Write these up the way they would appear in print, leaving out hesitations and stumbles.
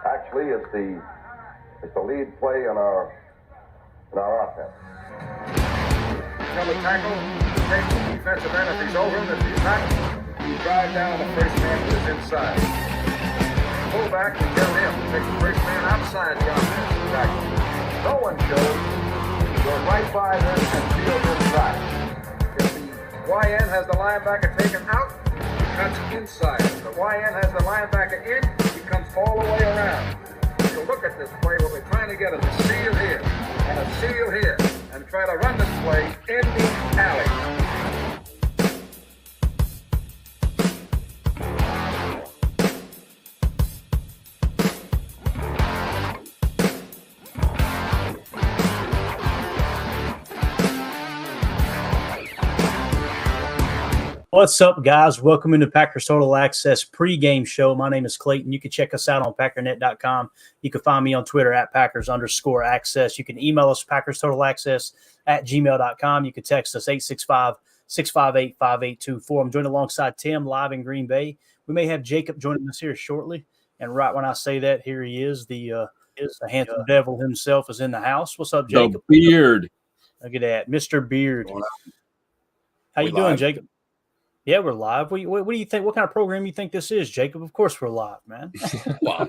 Actually, it's the lead play in our offense. Double tackle, take the defensive end if he's over him. If he's not, you drive down the first man who is inside. Pull back and tell him to take the first man outside the offensive tackle. No one shows. Go right by them and field inside. If the YN has the linebacker taken out, he cuts inside. If the YN has the linebacker in, he comes all the way around. So look at this play. What we're trying to get is a seal here and a seal here, and try to run this play in the alley. What's up, guys? Welcome into Packers Total Access pregame show. My name is Clayton. You can check us out on packernet.com. You can find me on Twitter at Packers_access. You can email us PackersTotalAccess@gmail.com. You can text us 865-658-5824. I'm joined alongside Tim live in Green Bay. We may have Jacob joining us here shortly. And right when I say that, here he is. The handsome devil himself is in the house. What's up, Jacob? The beard. Look at that. Mr. Beard. How you doing, Jacob? Yeah, we're live. What do you think? What kind of program you think this is, Jacob? Of course we're live, man. Well,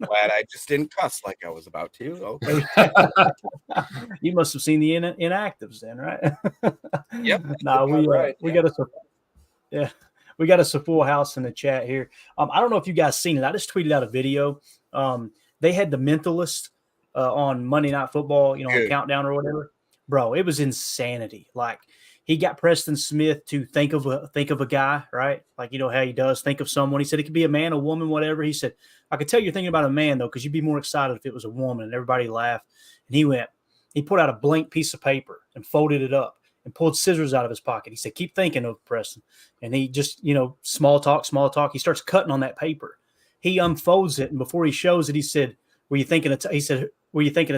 glad I just didn't cuss like I was about to. Okay. You must have seen the inactives then, right? Yep. We got us a full house in the chat here. I don't know if you guys seen it. I just tweeted out a video. They had the Mentalist on Monday Night Football, on Countdown or whatever. Bro, it was insanity. Like, he got Preston Smith to think of a guy, right? Like, how he does think of someone. He said it could be a man, a woman, whatever. He said, I could tell you're thinking about a man, though, because you'd be more excited if it was a woman. And everybody laughed. And he put out a blank piece of paper and folded it up and pulled scissors out of his pocket. He said, keep thinking of Preston. And he just, small talk. He starts cutting on that paper. He unfolds it. And before he shows it, he said, were you thinking of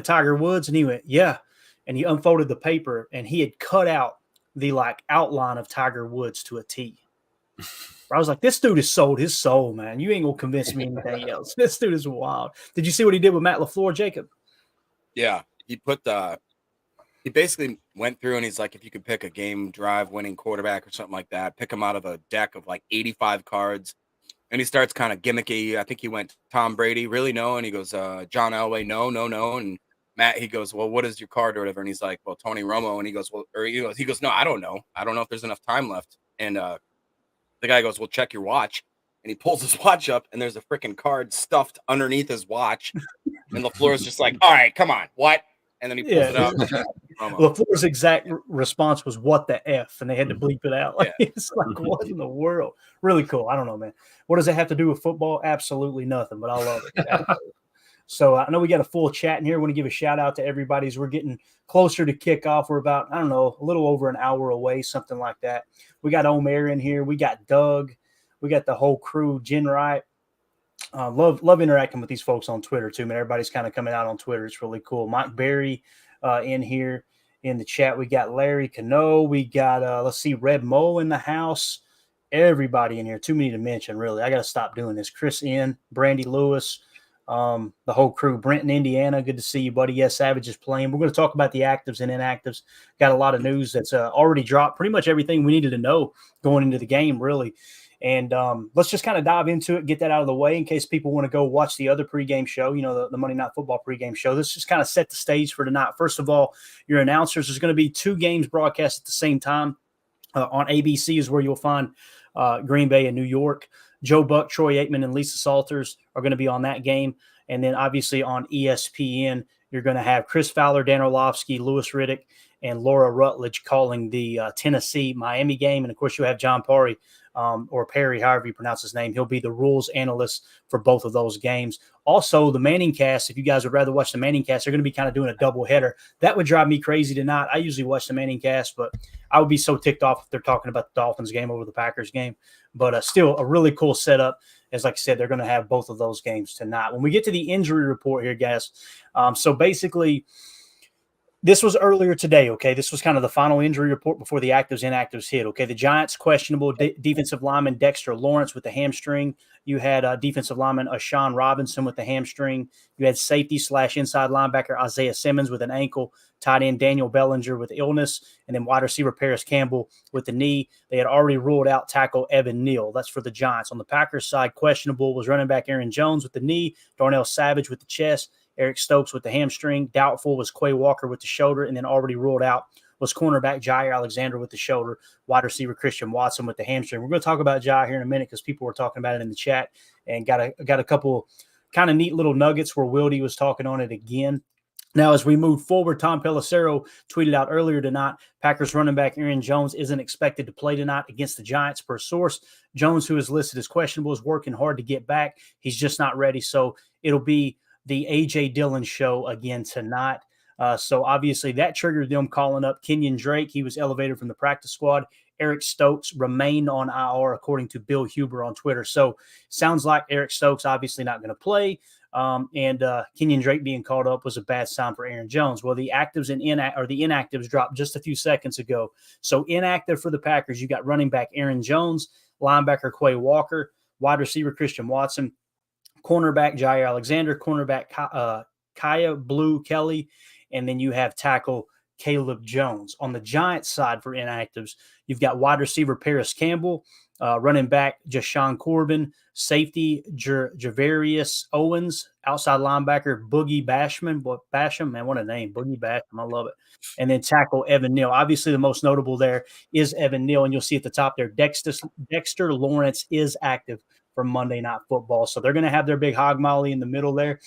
Tiger Woods? And he went, yeah. And he unfolded the paper and he had cut out the outline of Tiger Woods to a T. I was like, this dude has sold his soul, man. You ain't gonna convince me anything else. This dude is wild. Did you see what he did with Matt LaFleur, Jacob? Yeah, he basically went through and he's like, if you could pick a game drive winning quarterback or something like that, pick him out of a deck of like 85 cards. And he starts kind of gimmicky. I think he went Tom Brady, really no. And he goes, John Elway, no. And Matt, he goes, well, what is your card or whatever? And he's like, well, Tony Romo. And he goes, well, or he goes, no, I don't know. I don't know if there's enough time left. And the guy goes, well, check your watch. And he pulls his watch up and there's a freaking card stuffed underneath his watch. And LaFleur's just like, all right, come on, what? And then he pulls it out. LaFleur's exact response was, what the F? And they had to bleep it out. It's like, what in the world? Really cool. I don't know, man. What does it have to do with football? Absolutely nothing, but I love it. So I know we got a full chat in here. I want to give a shout out to everybody as we're getting closer to kickoff. We're about, a little over an hour away, something like that. We got Omer in here. We got Doug. We got the whole crew, Jen Wright. Love interacting with these folks on Twitter too, man. Everybody's kind of coming out on Twitter. It's really cool. Mike Berry in here in the chat. We got Larry Cano. We got, Red Mo in the house. Everybody in here. Too many to mention, really. I got to stop doing this. Chris N, Brandy Lewis. The whole crew, Brenton, Indiana. Good to see you, buddy. Yes, Savage is playing. We're going to talk about the actives and inactives. Got a lot of news that's already dropped. Pretty much everything we needed to know going into the game, really. And let's just kind of dive into it, get that out of the way in case people want to go watch the other pregame show, the Monday Night Football pregame show. This just kind of set the stage for tonight. First of all, your announcers, there's going to be 2 games broadcast at the same time. On ABC is where you'll find Green Bay and New York. Joe Buck, Troy Aikman, and Lisa Salters are going to be on that game. And then obviously on ESPN, you're going to have Chris Fowler, Dan Orlovsky, Louis Riddick, and Laura Rutledge calling the Tennessee-Miami game. And, of course, you'll have John Parry or Perry, however you pronounce his name. He'll be the rules analyst for both of those games. Also, the Manning cast, if you guys would rather watch the Manning cast, they're going to be kind of doing a doubleheader. That would drive me crazy tonight. I usually watch the Manning cast, but I would be so ticked off if they're talking about the Dolphins game over the Packers game. But still a really cool setup. As like I said, they're going to have both of those games tonight. When we get to the injury report here, guys, so basically This was earlier today, okay? This was kind of the final injury report before the actives, inactives hit, okay? The Giants questionable defensive lineman Dexter Lawrence with the hamstring. You had defensive lineman Ashawn Robinson with the hamstring. You had safety / inside linebacker Isaiah Simmons with an ankle, tight end Daniel Bellinger with illness, and then wide receiver Paris Campbell with the knee. They had already ruled out tackle Evan Neal. That's for the Giants. On the Packers side, questionable was running back Aaron Jones with the knee, Darnell Savage with the chest, Eric Stokes with the hamstring. Doubtful was Quay Walker with the shoulder, and then already ruled out was cornerback Jair Alexander with the shoulder, wide receiver Christian Watson with the hamstring. We're going to talk about Jair here in a minute because people were talking about it in the chat, and got a couple kind of neat little nuggets where Wildy was talking on it again. Now, as we move forward, Tom Pelissero tweeted out earlier tonight, Packers running back Aaron Jones isn't expected to play tonight against the Giants per source. Jones, who is listed as questionable, is working hard to get back. He's just not ready, so it'll be the A.J. Dillon show again tonight. So obviously that triggered them calling up Kenyon Drake. He was elevated from the practice squad. Eric Stokes remained on IR, according to Bill Huber on Twitter. So sounds like Eric Stokes obviously not going to play. And Kenyon Drake being called up was a bad sign for Aaron Jones. Well, the actives and the inactives dropped just a few seconds ago. So inactive for the Packers, you got running back Aaron Jones, linebacker Quay Walker, wide receiver Christian Watson, cornerback Jair Alexander, cornerback Kaya Blue Kelly, and then you have tackle Caleb Jones. On the Giants side for inactives, you've got wide receiver Paris Campbell, running back Jashawn Corbin, safety Javarius Owens, outside linebacker Boogie Basham, man, what a name, Boogie Basham, I love it. And then tackle Evan Neal. Obviously, the most notable there is Evan Neal, and you'll see at the top there, Dexter Lawrence is active for Monday Night Football. So they're going to have their big hog molly in the middle there.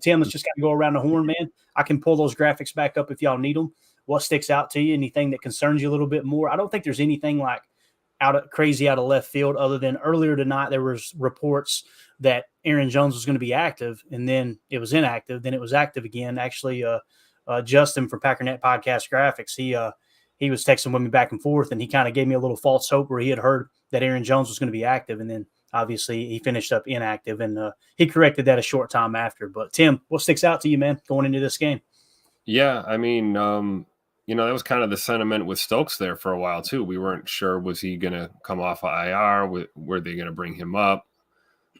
Tim, let's just kind of go around the horn, man. I can pull those graphics back up if y'all need them. What sticks out to you? Anything that concerns you a little bit more? I don't think there's anything like crazy out of left field other than earlier tonight there was reports that Aaron Jones was going to be active, and then it was inactive. Then it was active again. Actually, Justin from Packernet Podcast Graphics, he was texting with me back and forth, and he kind of gave me a little false hope where he had heard that Aaron Jones was going to be active, and then obviously he finished up inactive, and he corrected that a short time after. But Tim, what sticks out to you, man, going into this game? Yeah, I mean, that was kind of the sentiment with Stokes there for a while too. We weren't sure, was he going to come off of IR? Were they going to bring him up?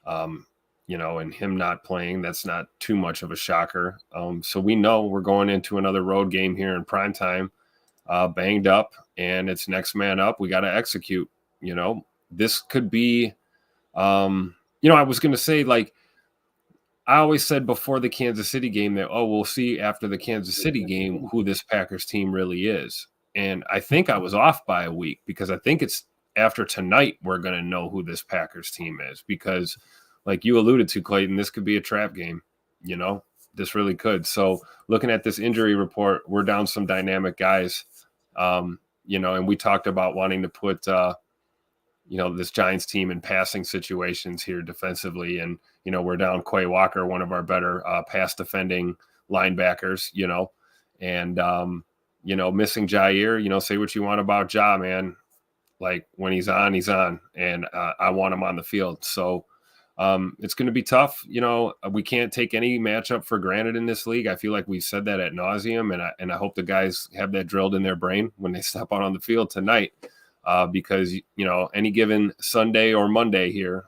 And him not playing, that's not too much of a shocker. So we know we're going into another road game here in primetime, banged up, and it's next man up. We got to execute. This could be, I was going to say, like, I always said before the Kansas City game that, we'll see after the Kansas City game who this Packers team really is. And I think I was off by a week, because I think it's after tonight we're going to know who this Packers team is, because like you alluded to, Clayton, this could be a trap game. This really could. So looking at this injury report, we're down some dynamic guys, and we talked about wanting to put, this Giants team in passing situations here defensively. And, we're down Quay Walker, one of our better pass defending linebackers, and, missing Jair, say what you want about Ja, man. Like when he's on, and I want him on the field. So it's going to be tough. We can't take any matchup for granted in this league. I feel like we've said that ad nauseum, and I hope the guys have that drilled in their brain when they step out on the field tonight. Because, any given Sunday or Monday here,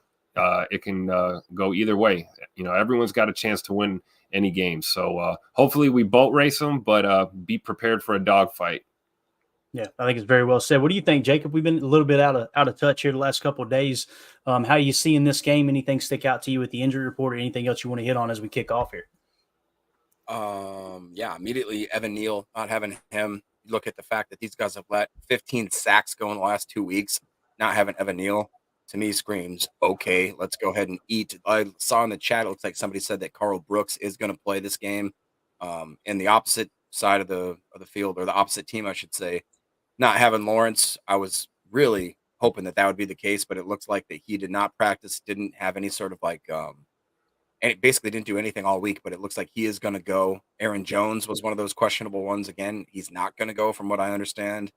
it can go either way. Everyone's got a chance to win any game. So hopefully we boat race them, but be prepared for a dogfight. Yeah, I think it's very well said. What do you think, Jacob? We've been a little bit out of touch here the last couple of days. How are you seeing this game? Anything stick out to you with the injury report, or anything else you want to hit on as we kick off here? Immediately Evan Neal, not having him. Look at the fact that these guys have let 15 sacks go in the last 2 weeks. Not having Evan Neal, to me, screams, okay, let's go ahead and eat. I saw in the chat, it looks like somebody said that Carl Brooks is going to play this game. In the opposite side of the field, or the opposite team, I should say, not having Lawrence, I was really hoping that would be the case, but it looks like that he did not practice, didn't have any sort of and it basically didn't do anything all week, but it looks like he is going to go. Aaron Jones was one of those questionable ones. Again, he's not going to go from what I understand.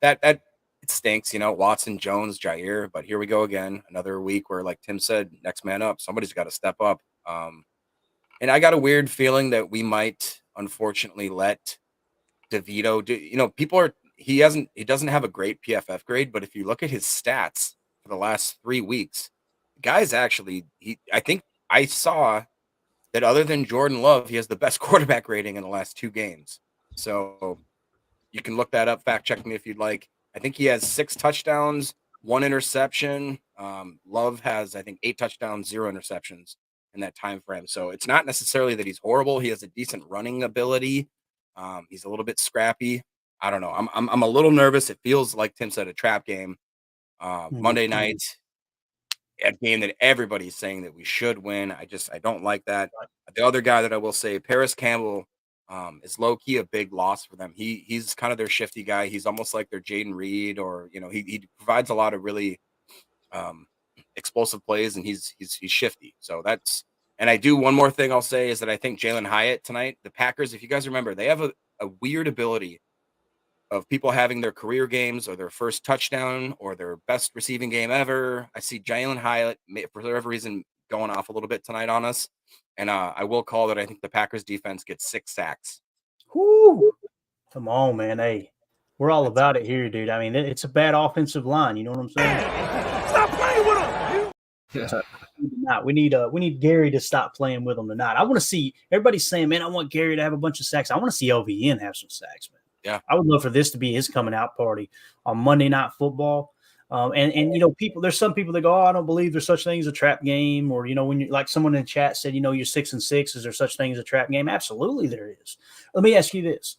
That it stinks, Watson, Jones, Jair, but here we go again. Another week where, like Tim said, next man up. Somebody's got to step up. And I got a weird feeling that we might, unfortunately, let DeVito. He doesn't have a great PFF grade, but if you look at his stats for the last 3 weeks, the guy's actually I think I saw that other than Jordan Love, he has the best quarterback rating in the last 2 games. So you can look that up, fact check me if you'd like. I think he has 6 touchdowns, 1 interception. Love has, I think, 8 touchdowns, 0 interceptions in that time frame. So it's not necessarily that he's horrible. He has a decent running ability. He's a little bit scrappy. I don't know. I'm a little nervous. It feels like Tim said, a trap game. Monday night, a game that everybody's saying that we should win. I don't like that. The other guy that I will say, Paris Campbell, is low key a big loss for them. He's kind of their shifty guy. He's almost like their Jaden Reed, or he provides a lot of really explosive plays, and he's shifty. So that's. And I do one more thing I'll say is that I think Jalen Hyatt tonight, the Packers, if you guys remember, they have a weird ability of people having their career games or their first touchdown or their best receiving game ever. I see Jalen Hyatt, for whatever reason, going off a little bit tonight on us. And I will call that I think the Packers defense gets 6 sacks. Whoo! Come on, man. Hey, we're all about it here, dude. I mean, it's a bad offensive line. You know what I'm saying? Stop playing with him! We need Gary to stop playing with them tonight. I want to see everybody's saying, man, I want Gary to have a bunch of sacks. I want to see LVN have some sacks, man. Yeah, I would love for this to be his coming out party on Monday Night Football. And there's some people that go, oh, I don't believe there's such thing as a trap game, or when you, like someone in the chat said, you're 6-6, is there such thing as a trap game? Absolutely, there is. Let me ask you this: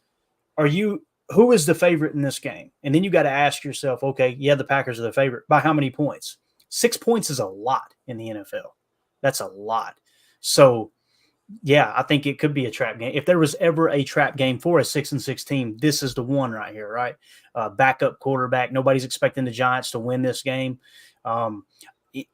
who is the favorite in this game? And then you got to ask yourself, okay, yeah, the Packers are the favorite by how many points? 6 points is a lot in the NFL. That's a lot. So, yeah, I think it could be a trap game. If there was ever a trap game for a 6-6 team, this is the one right here, right? Backup quarterback. Nobody's expecting the Giants to win this game. The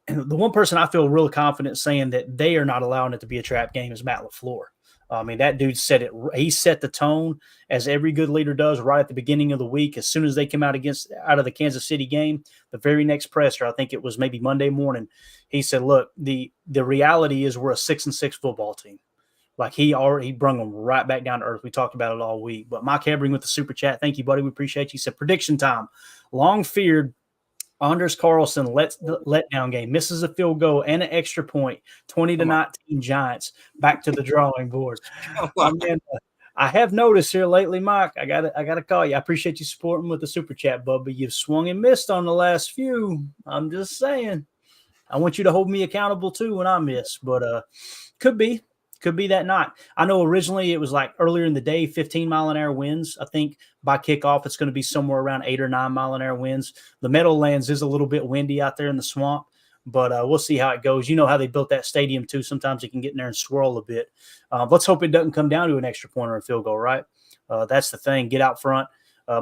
one person I feel real confident saying that they are not allowing it to be a trap game is Matt LaFleur. I mean, that dude said it. He set the tone, as every good leader does, right at the beginning of the week. As soon as they came out of the Kansas City game, the very next presser, I think it was maybe Monday morning, he said, "Look, the reality is we're a 6-6 football team." Like he brung them right back down to earth. We talked about it all week. But Mike Hebring with the super chat, thank you, buddy. We appreciate you. He said, prediction time: long feared Anders Carlson letdown game, misses a field goal and an extra point, 20-19 Giants, back to the drawing board. I have noticed here lately, Mike, I gotta call you. I appreciate you supporting with the super chat, bud, but you've swung and missed on the last few. I'm just saying. I want you to hold me accountable too when I miss, but could be that night. I know originally it was like earlier in the day, 15-mile-an-hour winds. I think by kickoff, it's going to be somewhere around 8 or 9-mile-an-hour winds. The Meadowlands is a little bit windy out there in the swamp, but we'll see how it goes. You know how they built that stadium too. Sometimes it can get in there and swirl a bit. Let's hope it doesn't come down to an extra point or a field goal, right? That's the thing. Get out front,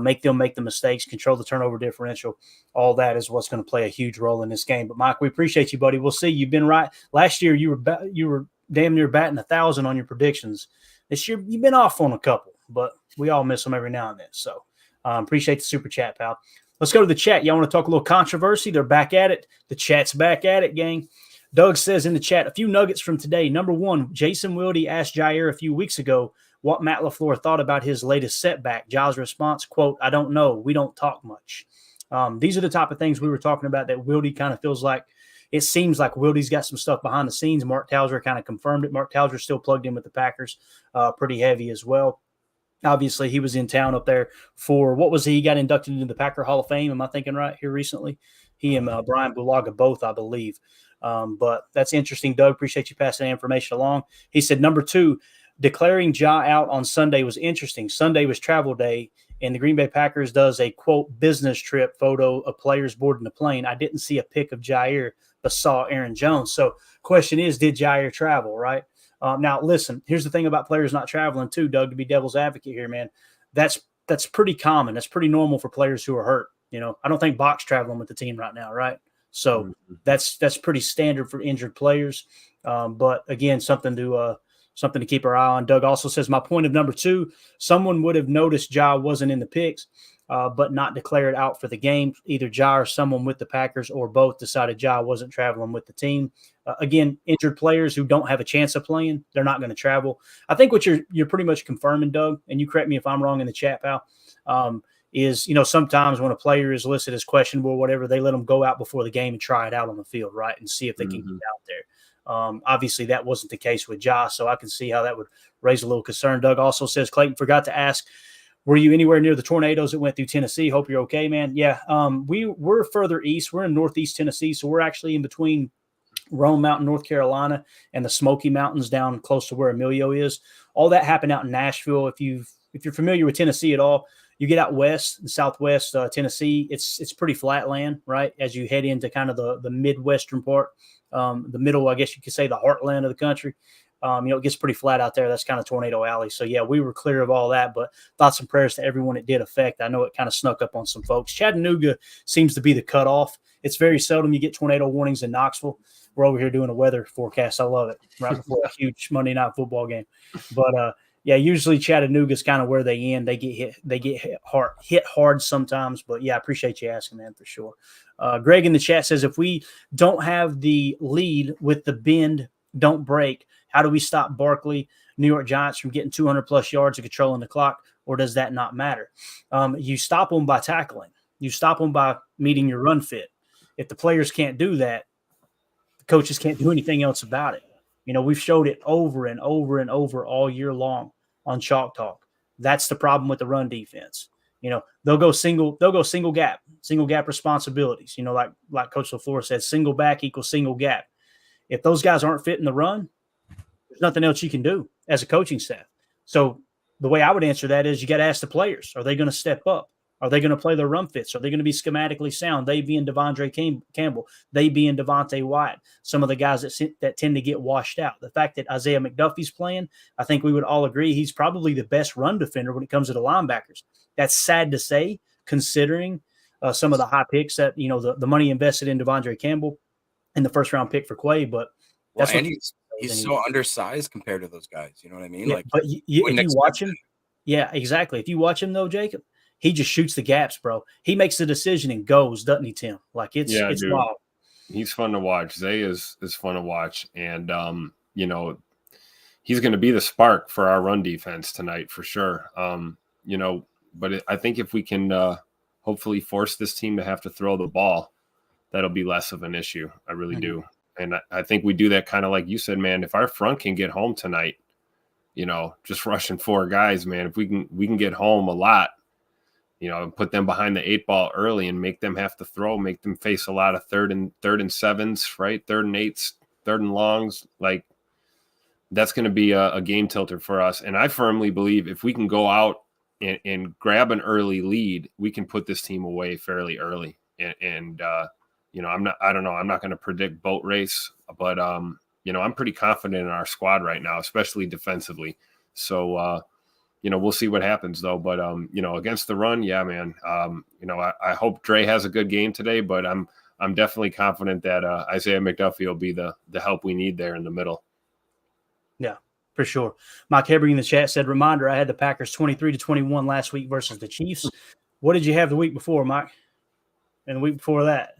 make them make the mistakes, control the turnover differential. All that is what's going to play a huge role in this game. But Mike, we appreciate you, buddy. We'll see. You've been right. Last year, you were damn near batting 1,000 on your predictions. This year, you've been off on a couple, but we all miss them every now and then. So appreciate the super chat, pal. Let's go to the chat. Y'all want to talk a little controversy? They're back at it. The chat's back at it, gang. Doug says in the chat, a few nuggets from today. Number one, Jason Wilde asked Jair a few weeks ago what Matt LaFleur thought about his latest setback. Jair's response, quote, I don't know. We don't talk much. These are the type of things we were talking about that Wilde kind of feels like. It seems like Wilde's got some stuff behind the scenes. Mark Towser kind of confirmed it. Mark Towser still plugged in with the Packers pretty heavy as well. Obviously, he was in town up there for, what was he? He got inducted into the Packer Hall of Fame. Am I thinking right here recently? He and Brian Bulaga both, I believe. But that's interesting, Doug. Appreciate you passing that information along. He said, number two, declaring Ja out on Sunday was interesting. Sunday was travel day, and the Green Bay Packers does a, quote, business trip photo of players boarding the plane. I didn't see a pic of Jair, but saw Aaron Jones. So question is, did Jair travel, right? Now, listen, here's the thing about players not traveling too, Doug, to be devil's advocate here, man. That's pretty common. That's pretty normal for players who are hurt. I don't think Bach's traveling with the team right now, right? So that's pretty standard for injured players. But, again, something to keep our eye on. Doug also says, my point of number two, someone would have noticed Ja wasn't in the picks, but not declared out for the game. Either Ja or someone with the Packers or both decided Ja wasn't traveling with the team. Again, injured players who don't have a chance of playing, they're not going to travel. I think what you're pretty much confirming, Doug, and you correct me if I'm wrong in the chat, pal, is, sometimes when a player is listed as questionable or whatever, they let them go out before the game and try it out on the field, right, and see if they can get out there. Obviously, that wasn't the case with Josh, so I can see how that would raise a little concern. Doug also says, Clayton forgot to ask, were you anywhere near the tornadoes that went through Tennessee? Hope you're okay, man. Yeah, we're further east. We're in northeast Tennessee, so we're actually in between Rome Mountain, North Carolina, and the Smoky Mountains down close to where Emilio is. All that happened out in Nashville. If you're familiar with Tennessee at all, you get out west and southwest Tennessee, it's pretty flat land, right? As you head into kind of the midwestern part, the middle, I guess you could say, the heartland of the country. It gets pretty flat out there. That's kind of Tornado Alley. So, yeah, we were clear of all that, but thoughts and prayers to everyone it did affect. I know it kind of snuck up on some folks. Chattanooga seems to be the cutoff. It's very seldom you get tornado warnings in Knoxville. We're over here doing a weather forecast. I love it, right before a huge Monday night football game. But, yeah, usually Chattanooga is kind of where they end. They get hit hard sometimes. But, yeah, I appreciate you asking, man, for sure. Greg in the chat says, if we don't have the lead with the bend, don't break, how do we stop Barkley, New York Giants, from getting 200-plus yards and controlling the clock, or does that not matter? You stop them by tackling. You stop them by meeting your run fit. If the players can't do that, the coaches can't do anything else about it. We've showed it over and over and over all year long on Chalk Talk. That's the problem with the run defense. They'll go single gap responsibilities. Like Coach LaFleur said, single back equals single gap. If those guys aren't fitting the run, there's nothing else you can do as a coaching staff. So the way I would answer that is you got to ask the players, are they going to step up? Are they going to play their run fits? Are they going to be schematically sound? They being Devondre Campbell, they being Devontae White, some of the guys that tend to get washed out. The fact that Isaiah McDuffie's playing, I think we would all agree he's probably the best run defender when it comes to the linebackers. That's sad to say, considering some of the high picks that, the money invested in Devondre Campbell and the first-round pick for Quay, but that's he's so undersized compared to those guys. You know what I mean? Yeah, but if you watch him, yeah, exactly. If you watch him though, Jacob, he just shoots the gaps, bro. He makes the decision and goes, doesn't he, Tim? Like it's wild. He's fun to watch. Zay is fun to watch, and he's going to be the spark for our run defense tonight for sure. But I think if we can hopefully force this team to have to throw the ball, that'll be less of an issue. I really do. And I think we do that kind of like you said, man. If our front can get home tonight, just rushing 4 guys, man, if we can get home a lot, and put them behind the 8 ball early and make them have to throw, make them face a lot of third and 7s, right? 3rd and 8s, 3rd and longs. Like that's going to be a game tilter for us. And I firmly believe if we can go out and grab an early lead, we can put this team away fairly early. And I'm not going to predict boat race, but I'm pretty confident in our squad right now, especially defensively. So, we'll see what happens though. But, against the run, yeah, man, I hope Dre has a good game today, but I'm definitely confident that Isaiah McDuffie will be the help we need there in the middle. Yeah, for sure. Mike Hebring in the chat said, reminder, I had the Packers 23-21 last week versus the Chiefs. What did you have the week before, Mike? And the week before that?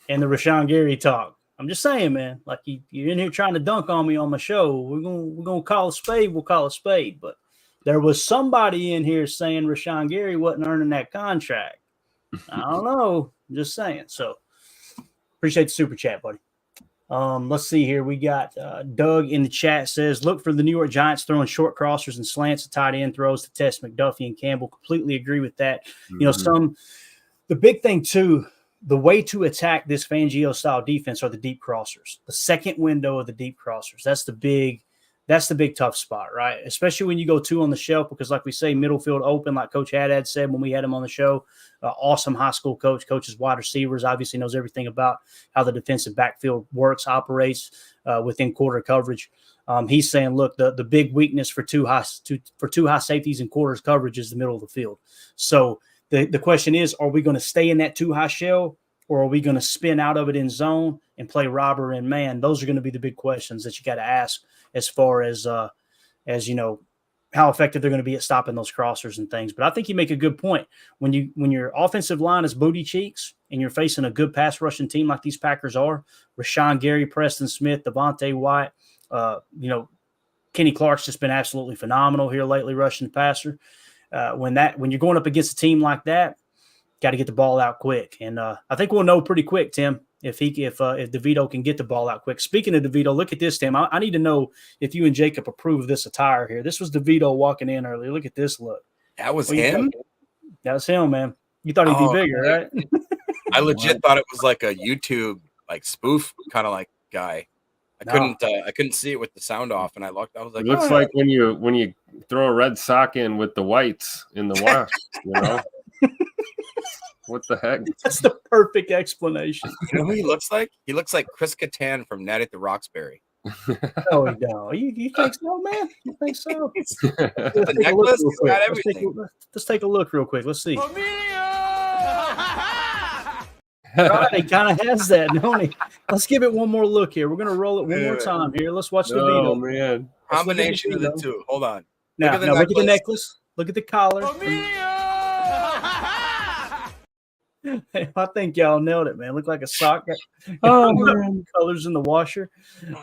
And the Rashawn Gary talk. I'm just saying, man, like you're in here trying to dunk on me on my show. We're gonna call a spade. We'll call a spade. But there was somebody in here saying Rashawn Gary wasn't earning that contract. I don't know. I'm just saying. So appreciate the super chat, buddy. Let's see here. We got Doug in the chat says, look for the New York Giants throwing short crossers and slants to tight end throws to test McDuffie and Campbell. Completely agree with that. The big thing too, the way to attack this Fangio style defense are the deep crossers, the second window of the deep crossers. That's the big tough spot, right? Especially when you go 2 on the shelf, because like we say, middle field open, like Coach Haddad said when we had him on the show, awesome high school coach, coaches wide receivers, obviously knows everything about how the defensive backfield works, operates within quarter coverage. He's saying, look, the big weakness for two high safeties and quarters coverage is the middle of the field. So the question is, are we going to stay in that 2 high shell, or are we going to spin out of it in zone and play robber and man? Those are going to be the big questions that you got to ask as far as how effective they're going to be at stopping those crossers and things. But I think you make a good point. When your offensive line is booty cheeks and you're facing a good pass rushing team like these Packers are, Rashawn Gary, Preston Smith, Devontae White, Kenny Clark's just been absolutely phenomenal here lately rushing the passer. When you're going up against a team like that, got to get the ball out quick. And I think we'll know pretty quick, Tim, if DeVito can get the ball out quick. Speaking of DeVito, look at this, Tim. I need to know if you and Jacob approve of this attire here. This was DeVito walking in earlier. Look at this look. That was him? That was him, man. You thought he'd be bigger, right? I legit thought it was like a YouTube like spoof kind of like guy. I couldn't see it with the sound off, and I was like, it looks like when you throw a red sock in with the whites in the wash, you know. What the heck? That's the perfect explanation. You know who he looks like? He looks like Chris Kattan from Night at the Roxbury. Oh no! You think so, man? You think so? The necklace, he's got everything. Let's take a look real quick. Let's see. Right, he kind of has that, don't he? Let's give it one more look here. We're gonna roll it one more time here. Let's watch the video. Oh man! Combination of the two. Hold on. Now, look at the necklace. Look at the collar. I think y'all nailed it, man. Look like a sock. Colors in the washer,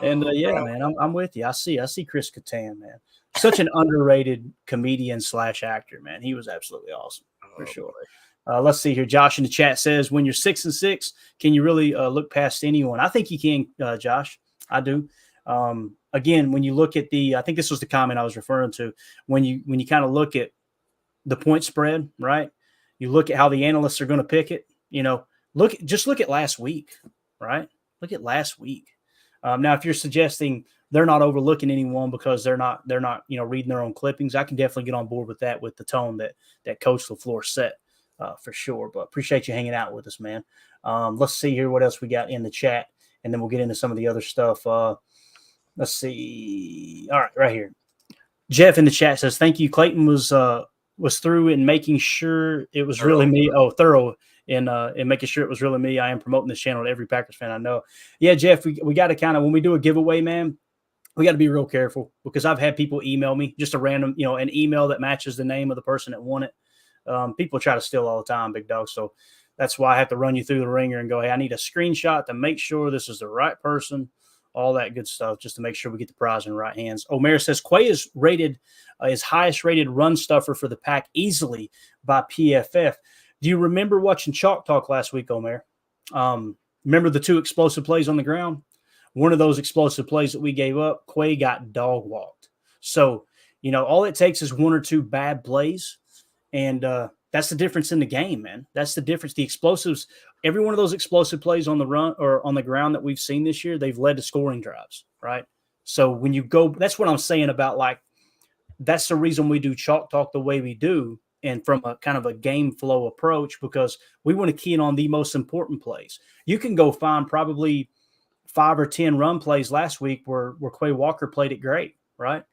and man, I'm with you. I see Chris Kattan, man. Such an underrated comedian / actor, man. He was absolutely awesome for sure. Let's see here. Josh in the chat says, when you're 6-6, can you really look past anyone? I think you can, Josh. I do. Again, when you look at I think this was the comment I was referring to. When you kind of look at the point spread, right? You look at how the analysts are going to pick it. You know, look at last week, right? Look at last week. Now, if you're suggesting they're not overlooking anyone because they're not reading their own clippings, I can definitely get on board with that, with the tone that Coach LaFleur set for sure. But appreciate you hanging out with us, man. Let's see here what else we got in the chat, and then we'll get into some of the other stuff. Let's see. All right here. Jeff in the chat says, thank you. Clayton was through in making sure it was really me. Oh, thorough in making sure it was really me. I am promoting this channel to every Packers fan I know. Yeah, Jeff, we got to kind of, when we do a giveaway, man, we got to be real careful, because I've had people email me just a random, an email that matches the name of the person that won it. People try to steal all the time, big dog. So that's why I have to run you through the ringer and go, hey, I need a screenshot to make sure this is the right person, all that good stuff, just to make sure we get the prize in the right hands. Omer says Quay is rated his highest rated run stuffer for the Pack easily by PFF. Do you remember watching Chalk Talk last week, Omer? Remember the 2 explosive plays on the ground? One of those explosive plays that we gave up, Quay got dog walked. So, all it takes is 1 or 2 bad plays, and that's the difference in the game, man. That's the difference. The explosives, every one of those explosive plays on the run or on the ground that we've seen this year, they've led to scoring drives, right? So when you go, that's what I'm saying about, like, that's the reason we do Chalk Talk the way we do, and from a kind of a game flow approach, because we want to key in on the most important plays. You can go find probably 5 or 10 run plays last week where Quay Walker played it great, right?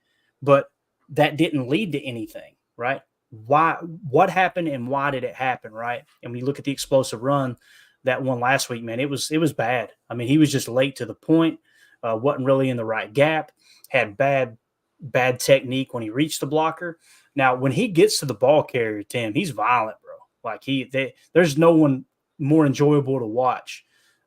But that didn't lead to anything, right? Why? What happened and why did it happen, right? And when you look at the explosive run, that one last week, man, it was bad. I mean, he was just late to the point, wasn't really in the right gap, had bad technique when he reached the blocker. Now, when he gets to the ball carrier, Tim, he's violent, bro. Like there's no one more enjoyable to watch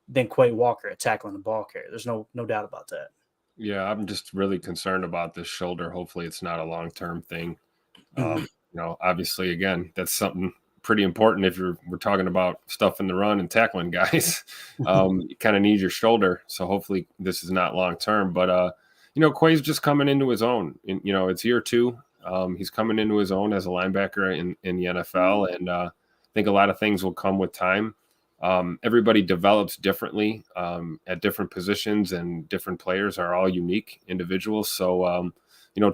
than Quay Walker at tackling the ball carrier. There's no doubt about that. Yeah, I'm just really concerned about this shoulder. Hopefully, it's not a long-term thing. Obviously, again, that's something pretty important if we're talking about stuff in the run and tackling guys. You kind of need your shoulder, so hopefully this is not long-term. But Quay's just coming into his own. It's year 2. He's coming into his own as a linebacker in the NFL, and I think a lot of things will come with time. Everybody develops differently at different positions, and different players are all unique individuals. So,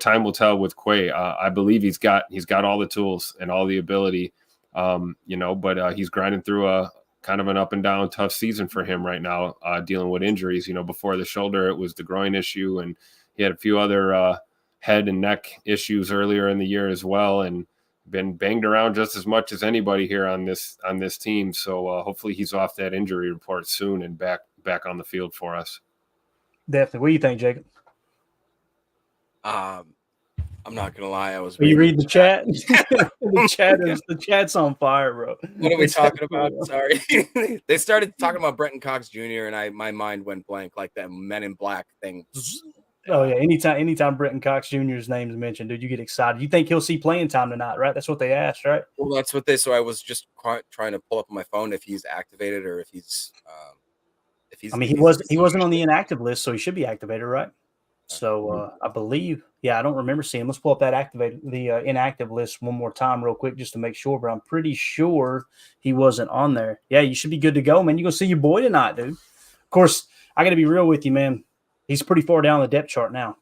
time will tell with Quay. I believe he's got all the tools and all the ability, but he's grinding through a kind of an up and down tough season for him right now, dealing with injuries. Before the shoulder, it was the groin issue, and he had a few other head and neck issues earlier in the year as well, and been banged around just as much as anybody here on this team. So hopefully he's off that injury report soon and back on the field for us. Definitely. What do you think, Jacob? I'm not gonna lie. I was. You read the chat. The chat's on fire, bro. What are we talking about? Sorry. They started talking about Brenton Cox Jr. and my mind went blank, like that Men in Black thing. Oh yeah, anytime Brenton Cox Jr.'s name is mentioned, dude, you get excited. You think he'll see playing time tonight, right? That's what they asked, right? Well, that's what they. So I was just trying to pull up on my phone if he's activated or if he's. I mean, he wasn't on the inactive list, so he should be activated, right? So I believe, I don't remember seeing him. Let's pull up that inactive list one more time real quick just to make sure, but I'm pretty sure he wasn't on there. Yeah, you should be good to go, man. You're going to see your boy tonight, dude. Of course, I got to be real with you, man. He's pretty far down the depth chart now,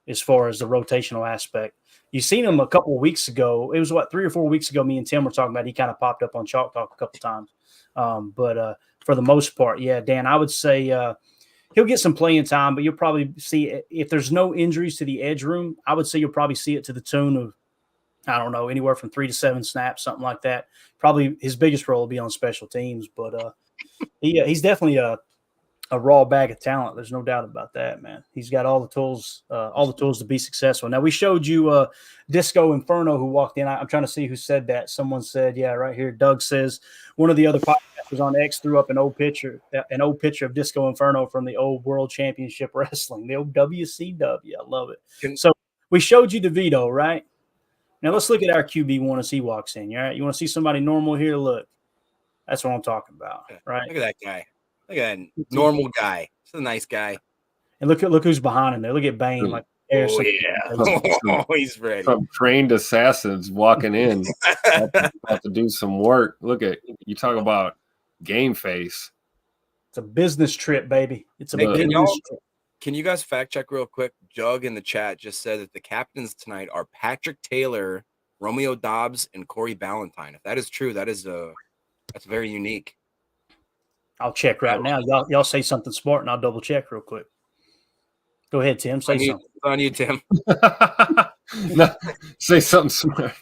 as far as the rotational aspect. You seen him a couple of weeks ago. It was, 3 or 4 weeks ago, me and Tim were talking about, he kind of popped up on Chalk Talk a couple times. But for the most part, Dan, I would say he'll get some playing time, but you'll probably see, if there's no injuries to the edge room, I would say you'll probably see it to the tune of, I don't know, anywhere from 3 to 7 snaps, something like that. Probably his biggest role will be on special teams, but he's definitely a raw bag of talent. There's no doubt about that, man. He's got all the tools to be successful. Now, we showed you Disco Inferno who walked in. I'm trying to see who said that. Someone said, right here. Doug says one of the other podcasters on X threw up an old picture of Disco Inferno from the old World Championship Wrestling, the old WCW. I love it. So we showed you DeVito, right? Now let's look at our QB1 as he walks in. All right, you want to see somebody normal here? Look, that's what I'm talking about, right? Look at that guy. Look at that normal guy. He's a nice guy. And look who's behind him there. Look at Bane. Like, he's ready. Some trained assassins walking in, about to do some work. Look at you. Talk about game face. It's a business trip, baby. It's a business trip. Can you guys fact check real quick? Doug in the chat just said that the captains tonight are Patrick Taylor, Romeo Dobbs, and Corey Ballantyne. If that is true, that's very unique. I'll check right now. Y'all say something smart, and I'll double check real quick. Go ahead, Tim. Say something. On you, Tim. No, say something smart.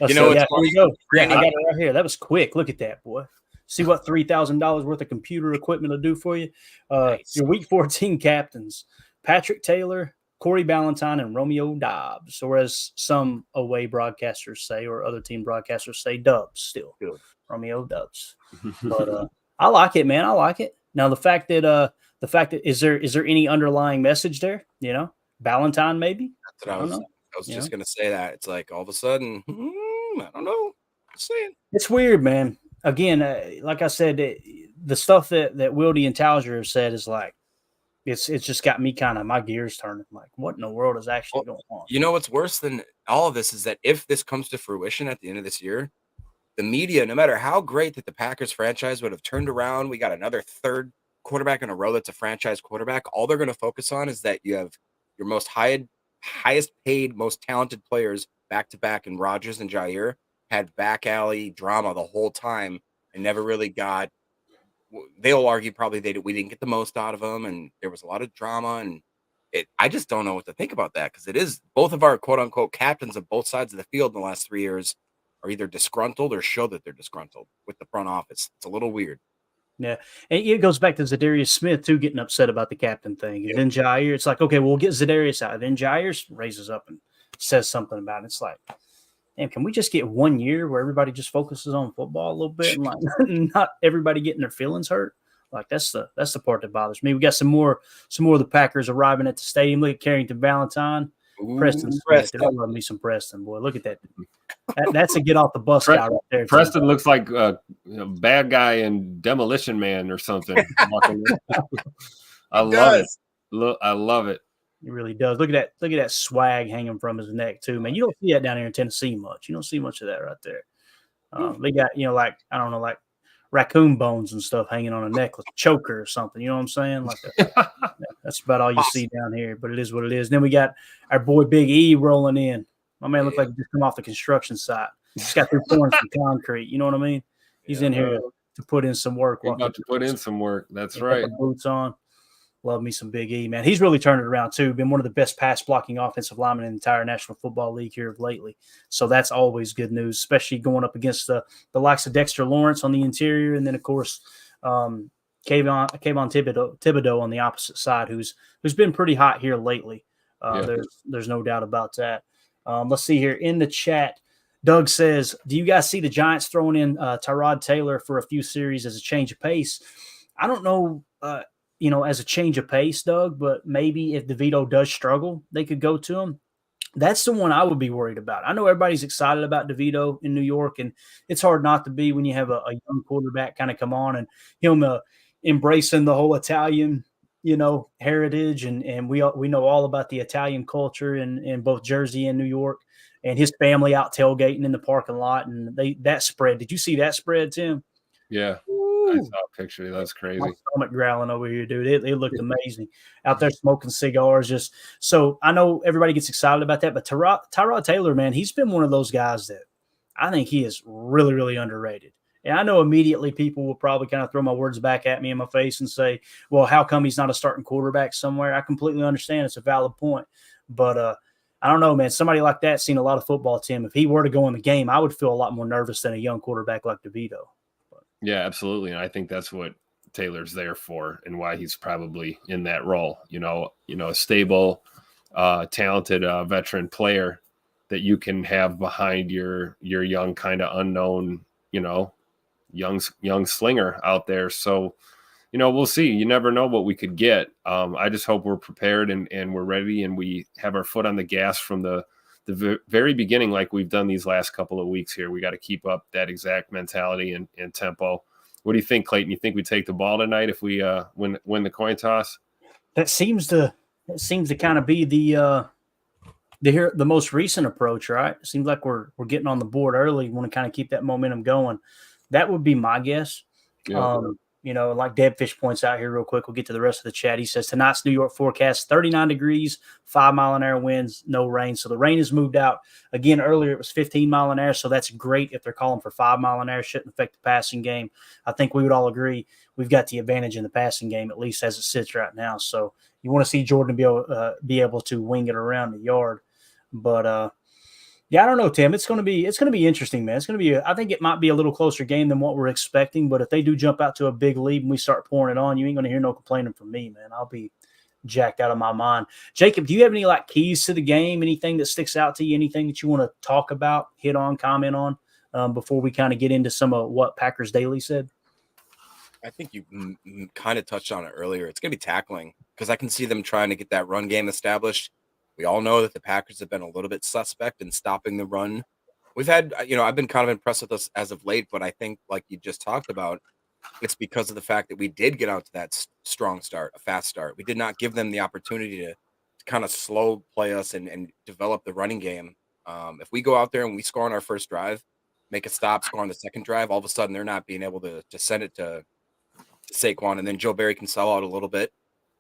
Here we go. Yeah, I got it right here. That was quick. Look at that, boy. See what $3,000 worth of computer equipment will do for you. Nice. Your Week 14 captains: Patrick Taylor, Corey Ballantyne, and Romeo Dobbs, or as some away broadcasters say, or other team broadcasters say, Dubs. Still, good. Romeo Dobbs. But I like it, man. I like it. Now the fact that is there any underlying message there? Ballantyne maybe. That's what I was just gonna say that. It's like all of a sudden, I don't know. Just saying. It's weird, man. Again, like I said, the stuff that Wildy and Towser have said is like, it's just got me kind of my gears turning. Like, what in the world is actually going on? You know what's worse than all of this is that if this comes to fruition at the end of this year, the media, no matter how great that the Packers franchise would have turned around, we got another third quarterback in a row that's a franchise quarterback. All they're going to focus on is that you have your highest paid, most talented players back to back, and Rodgers and Jair had back alley drama the whole time and never really got. They'll argue probably we didn't get the most out of them, and there was a lot of drama. And I just don't know what to think about that, because it is both of our quote unquote captains of both sides of the field in the last 3 years are either disgruntled or show that they're disgruntled with the front office. It's a little weird. Yeah, and it goes back to Zadarius Smith too, getting upset about the captain thing. And then Jair, it's like, okay, we'll get Zadarius out. Then Jair raises up and says something about it. It's like, damn, can we just get 1 year where everybody just focuses on football a little bit and like not everybody getting their feelings hurt? Like that's the part that bothers me. We got some more of the Packers arriving at the stadium. Look at Carrington Valentine. Preston. I love me some Preston, boy. Look at that. That's a get off the bus guy right there. Preston looks like a bad guy in Demolition Man or something. I love it. Look, I love it. He really does. Look at that swag hanging from his neck too, man. You don't see that down here in Tennessee much. You don't see much of that right there. They got like I don't know, like raccoon bones and stuff hanging on a necklace, choker or something. You know what I'm saying? Like that's about all you see down here. But it is what it is. Then we got our boy Big E rolling in. My man looked like he just come off the construction site. Just got through pouring some concrete. You know what I mean? He's in here to put in some work. He's about to put in some work. That's right. Boots on. Love me some Big E, man. He's really turned it around, too. Been one of the best pass-blocking offensive linemen in the entire National Football League here lately. So that's always good news, especially going up against the likes of Dexter Lawrence on the interior. And then, of course, Kayvon Thibodeau on the opposite side, who's been pretty hot here lately. There's no doubt about that. Let's see here in the chat. Doug says, do you guys see the Giants throwing in Tyrod Taylor for a few series as a change of pace? I don't know, as a change of pace, Doug, but maybe if DeVito does struggle, they could go to him. That's the one I would be worried about. I know everybody's excited about DeVito in New York, and it's hard not to be when you have a young quarterback kind of come on and him embracing the whole Italian, heritage. And we know all about the Italian culture in both Jersey and New York, and his family out tailgating in the parking lot. And that spread. Did you see that spread, Tim? Yeah. Ooh. I saw a picture. That's crazy. My stomach growling over here, dude. It looked amazing out there smoking cigars. So I know everybody gets excited about that, but Tyrod Taylor, man, he's been one of those guys that I think he is really, really underrated. And I know immediately people will probably kind of throw my words back at me in my face and say, well, how come he's not a starting quarterback somewhere? I completely understand. It's a valid point. But I don't know, man. Somebody like that seen a lot of football, Tim. If he were to go in the game, I would feel a lot more nervous than a young quarterback like DeVito. Yeah, absolutely. And I think that's what Taylor's there for and why he's probably in that role. A stable, talented veteran player that you can have behind your young kind of unknown, young slinger out there. So, we'll see. You never know what we could get. I just hope we're prepared and we're ready and we have our foot on the gas from the very beginning, like we've done these last couple of weeks here. We got to keep up that exact mentality and tempo. What do you think, Clayton? You think we take the ball tonight if we win the coin toss? That seems to kind of be the most recent approach, right? It seems like we're getting on the board early. Want to kind of keep that momentum going. That would be my guess. Yeah. Like Debfish points out here real quick, we'll get to the rest of the chat. He says tonight's New York forecast, 39 degrees, 5-mile-an-hour winds, no rain. So the rain has moved out. Again, earlier it was 15 mile an hour, so that's great if they're calling for 5 mile an hour. Shouldn't affect the passing game. I think we would all agree we've got the advantage in the passing game, at least as it sits right now. So you want to see Jordan be able to wing it around the yard. But yeah, I don't know, Tim. It's going to be interesting, man. It's going to be. I think it might be a little closer game than what we're expecting. But if they do jump out to a big lead and we start pouring it on, you ain't going to hear no complaining from me, man. I'll be jacked out of my mind. Jacob, do you have any keys to the game? Anything that sticks out to you? Anything that you want to talk about, hit on, comment on before we kind of get into some of what Packers Daily said? I think you kind of touched on it earlier. It's going to be tackling because I can see them trying to get that run game established. We all know that the Packers have been a little bit suspect in stopping the run. We've had, I've been kind of impressed with us as of late, but I think like you just talked about, it's because of the fact that we did get out to that strong start, a fast start. We did not give them the opportunity to kind of slow play us and develop the running game. If we go out there and we score on our first drive, make a stop, score on the second drive, all of a sudden they're not being able to send it to Saquon, and then Joe Barry can sell out a little bit.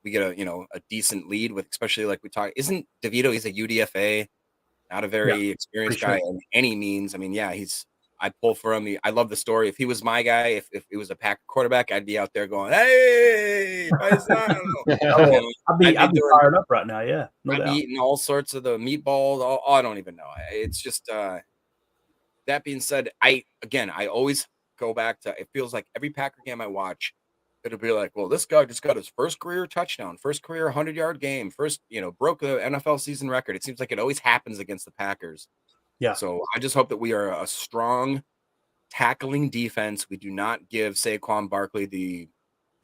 We get a decent lead with, especially like we talk. Isn't DeVito? He's a UDFA, not a very experienced guy in any means. I mean, yeah, I pull for him. I love the story. If he was my guy, if it was a Packer quarterback, I'd be out there going, "Hey, I'd be fired up right now. Yeah, I'd be eating all sorts of the meatballs. I don't even know. It's just that being said, I always go back to. It feels like every Packer game I watch. It'll be like, well, this guy just got his first career touchdown, first career 100-yard game, first, broke the NFL season record. It seems like it always happens against the Packers. Yeah. So I just hope that we are a strong tackling defense. We do not give Saquon Barkley the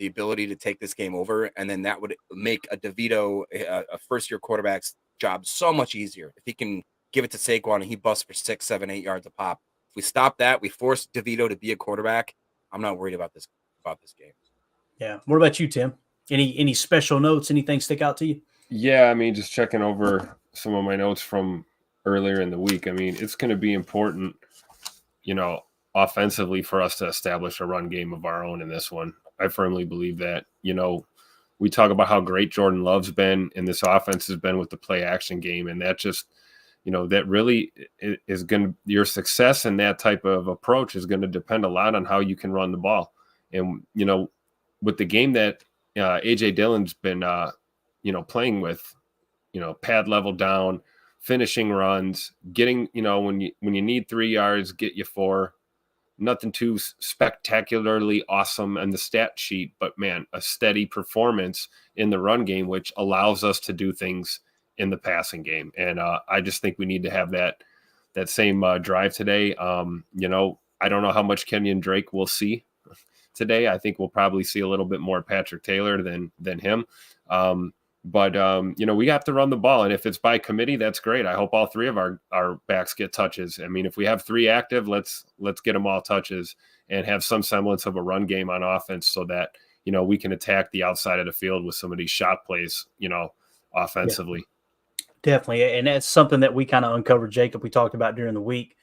ability to take this game over. And then that would make a DeVito, a first-year quarterback's job so much easier. If he can give it to Saquon and he busts for 6, 7, 8 yards a pop. If we stop that, we force DeVito to be a quarterback. I'm not worried about this game. Yeah. What about you, Tim? Any special notes? Anything stick out to you? Yeah, I mean, just checking over some of my notes from earlier in the week. I mean, it's going to be important, offensively for us to establish a run game of our own in this one. I firmly believe that. We talk about how great Jordan Love's been and this offense has been with the play action game. And that just, that really is going to, your success in that type of approach is going to depend a lot on how you can run the ball. And, with the game that A.J. Dillon's been, playing with, pad level down, finishing runs, getting, when you need 3 yards, get you 4. Nothing too spectacularly awesome on the stat sheet, but man, a steady performance in the run game, which allows us to do things in the passing game. And I just think we need to have that same drive today. You know, I don't know how much Kenyon Drake we'll see today. I think we'll probably see a little bit more Patrick Taylor than him. But you know, we have to run the ball. And if it's by committee, that's great. I hope all three of our backs get touches. I mean, if we have three active, let's get them all touches and have some semblance of a run game on offense so that, you know, we can attack the outside of the field with some of these shot plays, you know, offensively. Yeah. Definitely. And that's something that we kind of uncovered, Jacob, we talked about during the week,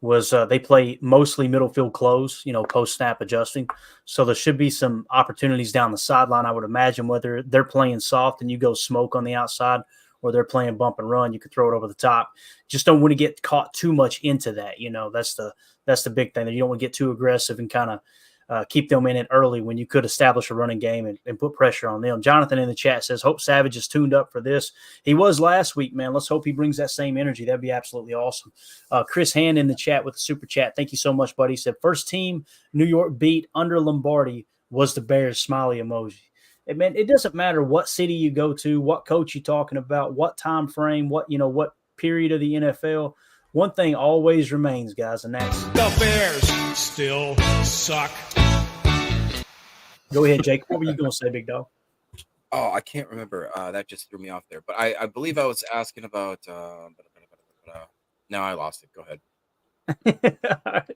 was they play mostly middle field close, you know, post-snap adjusting. So there should be some opportunities down the sideline, I would imagine, whether they're playing soft and you go smoke on the outside or they're playing bump and run, you could throw it over the top. Just don't want to get caught too much into that. You know, that's the big thing. That you don't want to get too aggressive and kind of keep them in it early when you could establish a running game and put pressure on them. Jonathan in the chat says, hope Savage is tuned up for this. He was last week, man. Let's hope he brings that same energy. That'd be absolutely awesome. Chris Hand in the chat with the super chat. Thank you so much, buddy. He said, first team New York beat under Lombardi was the Bears, smiley emoji. Man, it doesn't matter what city you go to, what coach you're talking about, what time frame, what period of the NFL. One thing always remains, guys, and that's The Bears still suck. Go ahead, Jake. What were you going to say, big dog? Oh, I can't remember. That just threw me off there. But I believe I was asking about now I lost it. Go ahead.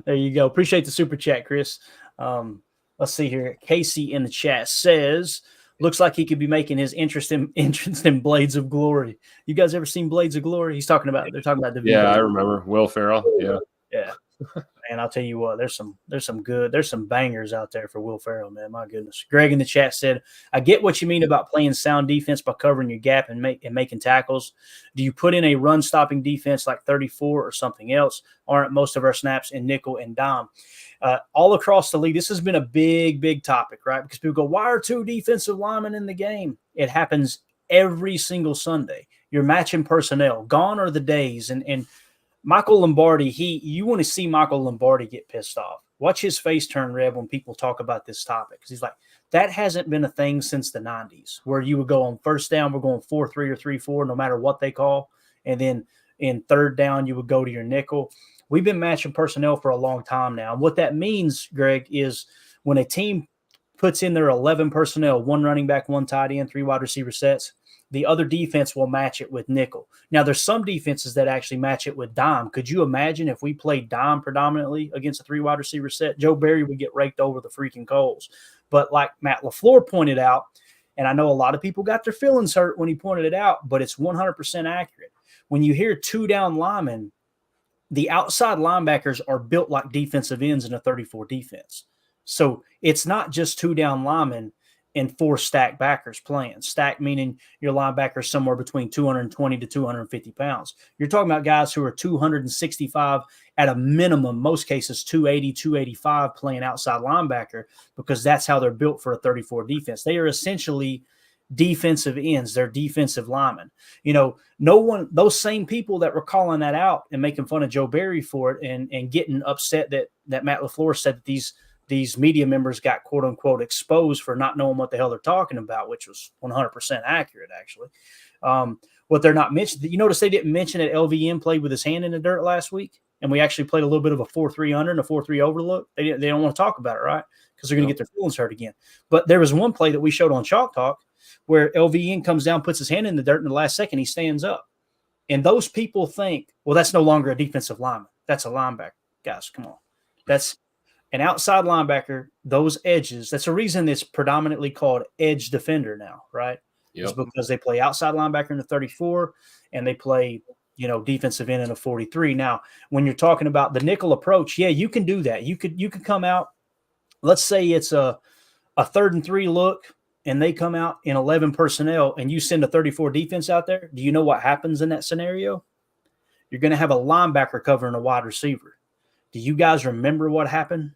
There you go. Appreciate the super chat, Chris. Let's see here. Casey in the chat says, looks like he could be making his entrance in Blades of Glory. You guys ever seen Blades of Glory? They're talking about the Yeah, I remember Will Ferrell. Yeah. And I'll tell you what, there's some bangers out there for Will Ferrell, man. My goodness. Greg in the chat said, I get what you mean about playing sound defense by covering your gap and making tackles. Do you put in a run stopping defense like 34 or something else? Aren't most of our snaps in nickel and dime? All across the league, this has been a big topic, right? Because people go, why are two defensive linemen in the game? It happens every single Sunday. You're matching personnel. Gone are the days. And Michael Lombardi, you want to see Michael Lombardi get pissed off. Watch his face turn red when people talk about this topic. Because he's like, that hasn't been a thing since the 90s, where you would go on first down, we're going 4-3 or 3-4, no matter what they call. And then in third down, you would go to your nickel. We've been matching personnel for a long time now. And what that means, Greg, is when a team puts in their 11 personnel, one running back, one tight end, 3 wide receiver sets, the other defense will match it with nickel. Now, there's some defenses that actually match it with dime. Could you imagine if we played dime predominantly against a 3 wide receiver set? Joe Barry would get raked over the freaking coals. But like Matt LaFleur pointed out, and I know a lot of people got their feelings hurt when he pointed it out, but it's 100% accurate. When you hear 2 down linemen, the outside linebackers are built like defensive ends in a 34 defense. So it's not just 2 down linemen and 4 stack backers playing. Stack meaning your linebacker somewhere between 220 to 250 pounds. You're talking about guys who are 265 at a minimum, most cases 280, 285 playing outside linebacker, because that's how they're built for a 34 defense. They are essentially defensive ends. They're defensive linemen. You know, those same people that were calling that out and making fun of Joe Barry for it and getting upset that Matt LaFleur said that these media members got quote unquote exposed for not knowing what the hell they're talking about, which was 100% accurate, actually. What they're not mentioning, you notice they didn't mention that LVM played with his hand in the dirt last week, and we actually played a little bit of a 4-3 under and a 4-3 overlook. They don't want to talk about it, right? Because they're going to get their feelings hurt again. But there was one play that we showed on Chalk Talk where LVN comes down, puts his hand in the dirt, and the last second he stands up. And those people think, well, that's no longer a defensive lineman. That's a linebacker. Guys, come on. That's an outside linebacker, those edges. That's a reason it's predominantly called edge defender now, right? Yep. It's because they play outside linebacker in the 34 and they play, defensive end in a 43. Now, when you're talking about the nickel approach, yeah, you can do that. You could come out, let's say it's a 3rd and 3 look, and they come out in 11 personnel and you send a 34 defense out there. Do you know what happens in that scenario? You're going to have a linebacker covering a wide receiver. Do you guys remember what happened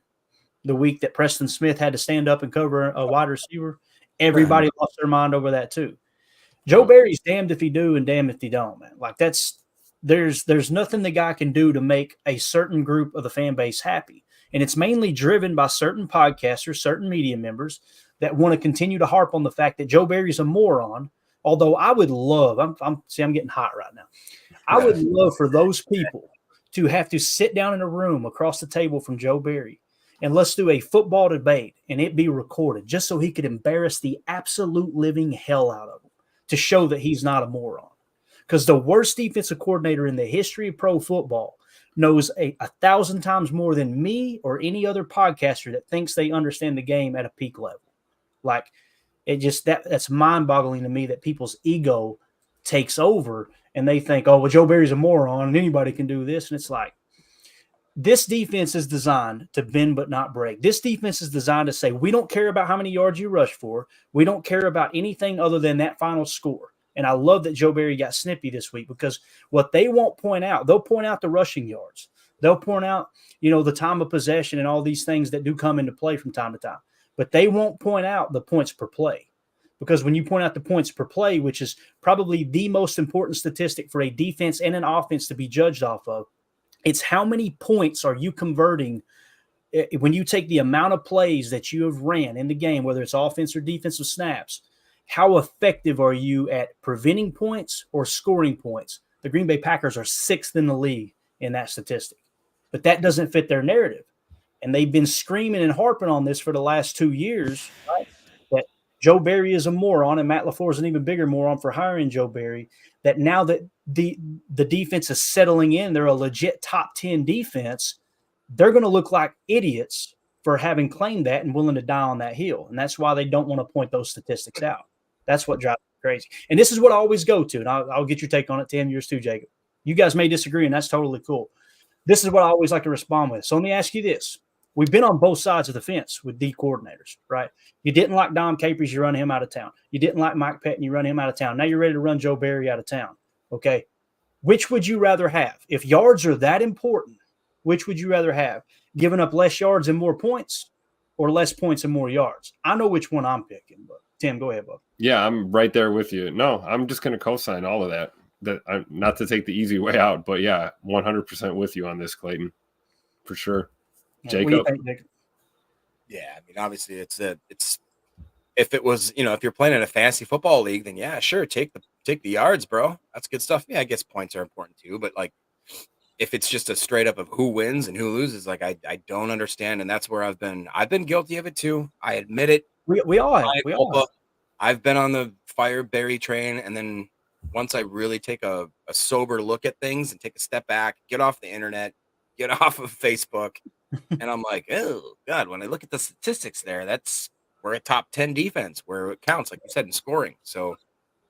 the week that Preston Smith had to stand up and cover a wide receiver? Everybody lost their mind over that too. Joe Barry's damned if he do and damned if he don't, man. Like there's nothing the guy can do to make a certain group of the fan base happy. And it's mainly driven by certain podcasters, certain media members that want to continue to harp on the fact that Joe Barry's a moron, Although I would love, I'm getting hot right now. I would love for those people to have to sit down in a room across the table from Joe Barry and let's do a football debate and it be recorded just so he could embarrass the absolute living hell out of him to show that he's not a moron. Because the worst defensive coordinator in the history of pro football knows 1,000 times more than me or any other podcaster that thinks they understand the game at a peak level. Like, it just that's mind-boggling to me that people's ego takes over and they think, oh, well, Joe Barry's a moron and anybody can do this. And it's like, this defense is designed to bend but not break. This defense is designed to say, we don't care about how many yards you rush for. We don't care about anything other than that final score. And I love that Joe Barry got snippy this week because what they won't point out, they'll point out the rushing yards. They'll point out, the time of possession and all these things that do come into play from time to time. But they won't point out the points per play. Because when you point out the points per play, which is probably the most important statistic for a defense and an offense to be judged off of, it's how many points are you converting when you take the amount of plays that you have ran in the game, whether it's offense or defensive snaps. How effective are you at preventing points or scoring points? The Green Bay Packers are 6th in the league in that statistic. But that doesn't fit their narrative. And they've been screaming and harping on this for the last 2 years, right? That Joe Barry is a moron and Matt LaFleur is an even bigger moron for hiring Joe Barry. That now that the defense is settling in, they're a legit top 10 defense, they're going to look like idiots for having claimed that and willing to die on that hill. And that's why they don't want to point those statistics out. That's what drives me crazy. And this is what I always go to, and I'll get your take on it, Tim, yours too, Jacob. You guys may disagree, and that's totally cool. This is what I always like to respond with. So let me ask you this. We've been on both sides of the fence with D coordinators, right? You didn't like Dom Capers, you run him out of town. You didn't like Mike Pettin, you run him out of town. Now you're ready to run Joe Barry out of town, okay? Which would you rather have? If yards are that important, which would you rather have? Giving up less yards and more points or less points and more yards? I know which one I'm picking, but Tim, go ahead, bud. Yeah, I'm right there with you. No, I'm just going to co-sign all of that. Not to take the easy way out, but yeah, 100% with you on this, Clayton, for sure. Jacob. What do you think, Jacob? Yeah, I mean, obviously, it's if it was, if you're playing in a fantasy football league, then yeah, sure, take the yards, bro. That's good stuff. Yeah, I guess points are important too, but like, if it's just a straight up of who wins and who loses, like I don't understand, and that's where I've been guilty of it too. I admit it. We all have. I've been on the fire Barry train, and then once I really take a sober look at things and take a step back, get off the internet, get off of Facebook, and I'm like, oh God, when I look at the statistics there, we're a top 10 defense where it counts, like you said, in scoring. So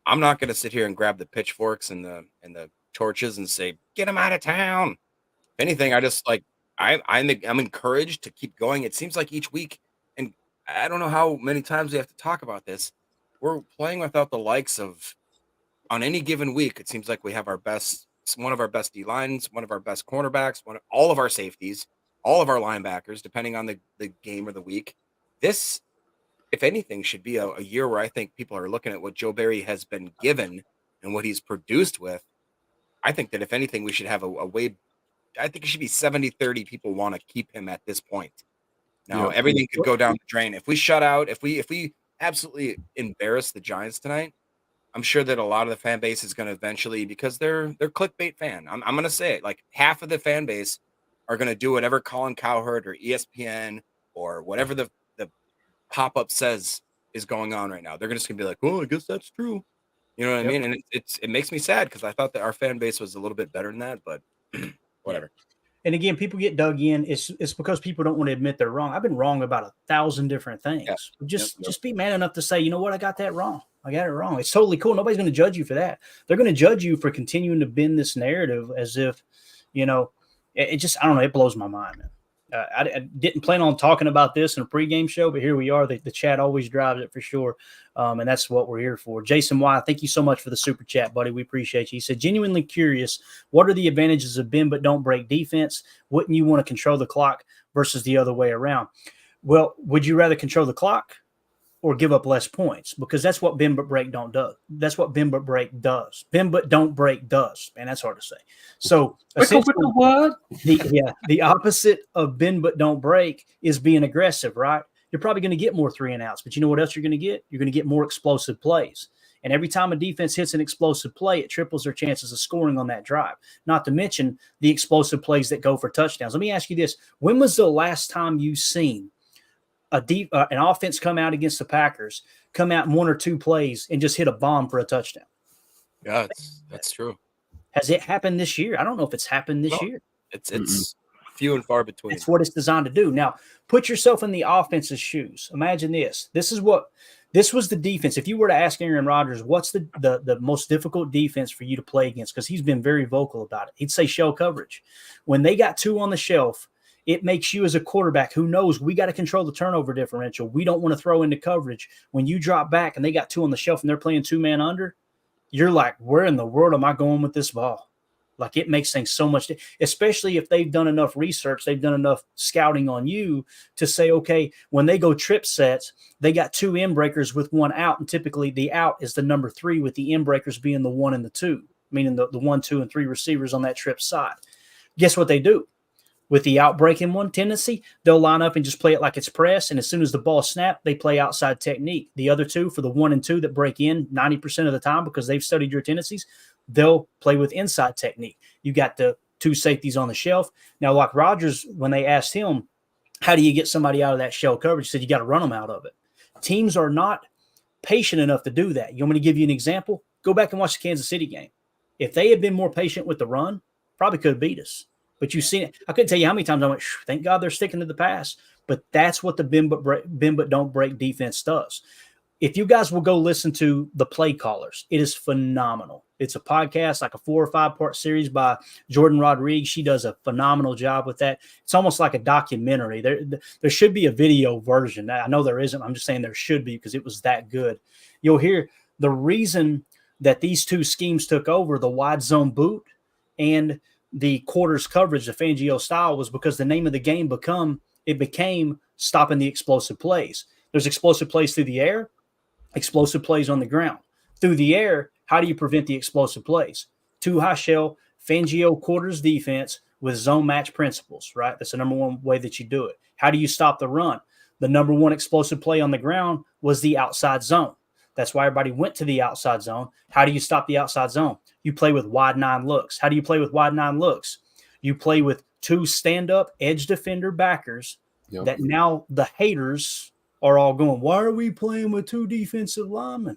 I'm not going to sit here and grab the pitchforks and the torches and say, get him out of town. If anything, I just like, I'm encouraged to keep going. It seems like each week, and I don't know how many times we have to talk about this, we're playing without the likes of, on any given week, it seems like we have one of our best D-lines, one of our best cornerbacks, all of our safeties, all of our linebackers, depending on the game or the week. This, if anything, should be a year where I think people are looking at what Joe Barry has been given and what he's produced with. I think that if anything, we should have a way. I think it should be 70-30 people want to keep him at this point. Now, everything could go down the drain. If we shut out, if we absolutely embarrass the Giants tonight, I'm sure that a lot of the fan base is going to eventually, because they're clickbait fan. I'm going to say it, like half of the fan base are going to do whatever Colin Cowherd or ESPN or whatever the pop-up says is going on right now. They're just going to be like, oh, I guess that's true. You know what I mean? And it makes me sad because I thought that our fan base was a little bit better than that, but whatever. And again, people get dug in. It's because people don't want to admit they're wrong. I've been wrong about 1,000 different things. Yeah. Just be man enough to say, you know what, I got that wrong. I got it wrong. It's totally cool. Nobody's going to judge you for that. They're going to judge you for continuing to bend this narrative as if, it just, I don't know, it blows my mind, man. I didn't plan on talking about this in a pregame show, but here we are. The chat always drives it for sure. And that's what we're here for. Jason Y, thank you so much for the super chat, buddy. We appreciate you. He said, genuinely curious, what are the advantages of bend but don't break defense? Wouldn't you want to control the clock versus the other way around? Well, would you rather control the clock or give up less points? Because that's what bend but break don't do. That's what bend but break does. Bend but don't break does. Man, that's hard to say. So the opposite of bend but don't break is being aggressive, right? You're probably going to get more 3 and outs, but you know what else you're going to get? You're going to get more explosive plays. And every time a defense hits an explosive play, it triples their chances of scoring on that drive, not to mention the explosive plays that go for touchdowns. Let me ask you this. When was the last time you seen an offense come out against the Packers, come out in 1 or 2 plays and just hit a bomb for a touchdown? Yeah, that's true. Has it happened this year? I don't know if it's happened this year. It's few and far between. It's what it's designed to do. Now, put yourself in the offense's shoes. Imagine this. This was the defense. If you were to ask Aaron Rodgers, what's the most difficult defense for you to play against? Because he's been very vocal about it. He'd say shell coverage. When they got 2 on the shelf, it makes you as a quarterback who knows we got to control the turnover differential. We don't want to throw into coverage. When you drop back and they got 2 on the shelf and they're playing 2-man under, you're like, where in the world am I going with this ball? Like, it makes things so much, especially if they've done enough research, they've done enough scouting on you to say, okay, when they go trip sets, they got 2 in breakers with 1 out. And typically the out is the number 3 with the in breakers being the 1 and the 2, meaning the 1, 2, and 3 receivers on that trip side. Guess what they do? With the out breaking one tendency, they'll line up and just play it like it's press. And as soon as the ball snapped, they play outside technique. The other 2, for the 1 and 2 that break in 90% of the time because they've studied your tendencies, they'll play with inside technique. You got the 2 safeties on the shelf. Now, like Rodgers, when they asked him, how do you get somebody out of that shell coverage? He said, you got to run them out of it. Teams are not patient enough to do that. You want me to give you an example? Go back and watch the Kansas City game. If they had been more patient with the run, probably could have beat us. But you've seen it. I couldn't tell you how many times I went, thank God they're sticking to the pass. But that's what the bend but don't break defense does. If you guys will go listen to the Play Callers, it is phenomenal. It's a podcast, like a 4 or 5 part series by Jordan Rodriguez. She does a phenomenal job with that. It's almost like a documentary. There should be a video version. I know there isn't. I'm just saying there should be because it was that good. You'll hear the reason that these 2 schemes took over, the wide zone boot and the quarters coverage, the Fangio style, was because the name of the game became stopping the explosive plays. There's explosive plays through the air, explosive plays on the ground. Through the air, how do you prevent the explosive plays? 2 high shell, Fangio quarters defense with zone match principles, right? That's the number 1 way that you do it. How do you stop the run? The number 1 explosive play on the ground was the outside zone. That's why everybody went to the outside zone. How do you stop the outside zone? You play with wide 9 looks. How do you play with wide 9 looks? You play with 2 stand-up edge defender backers that now the haters are all going, why are we playing with 2 defensive linemen?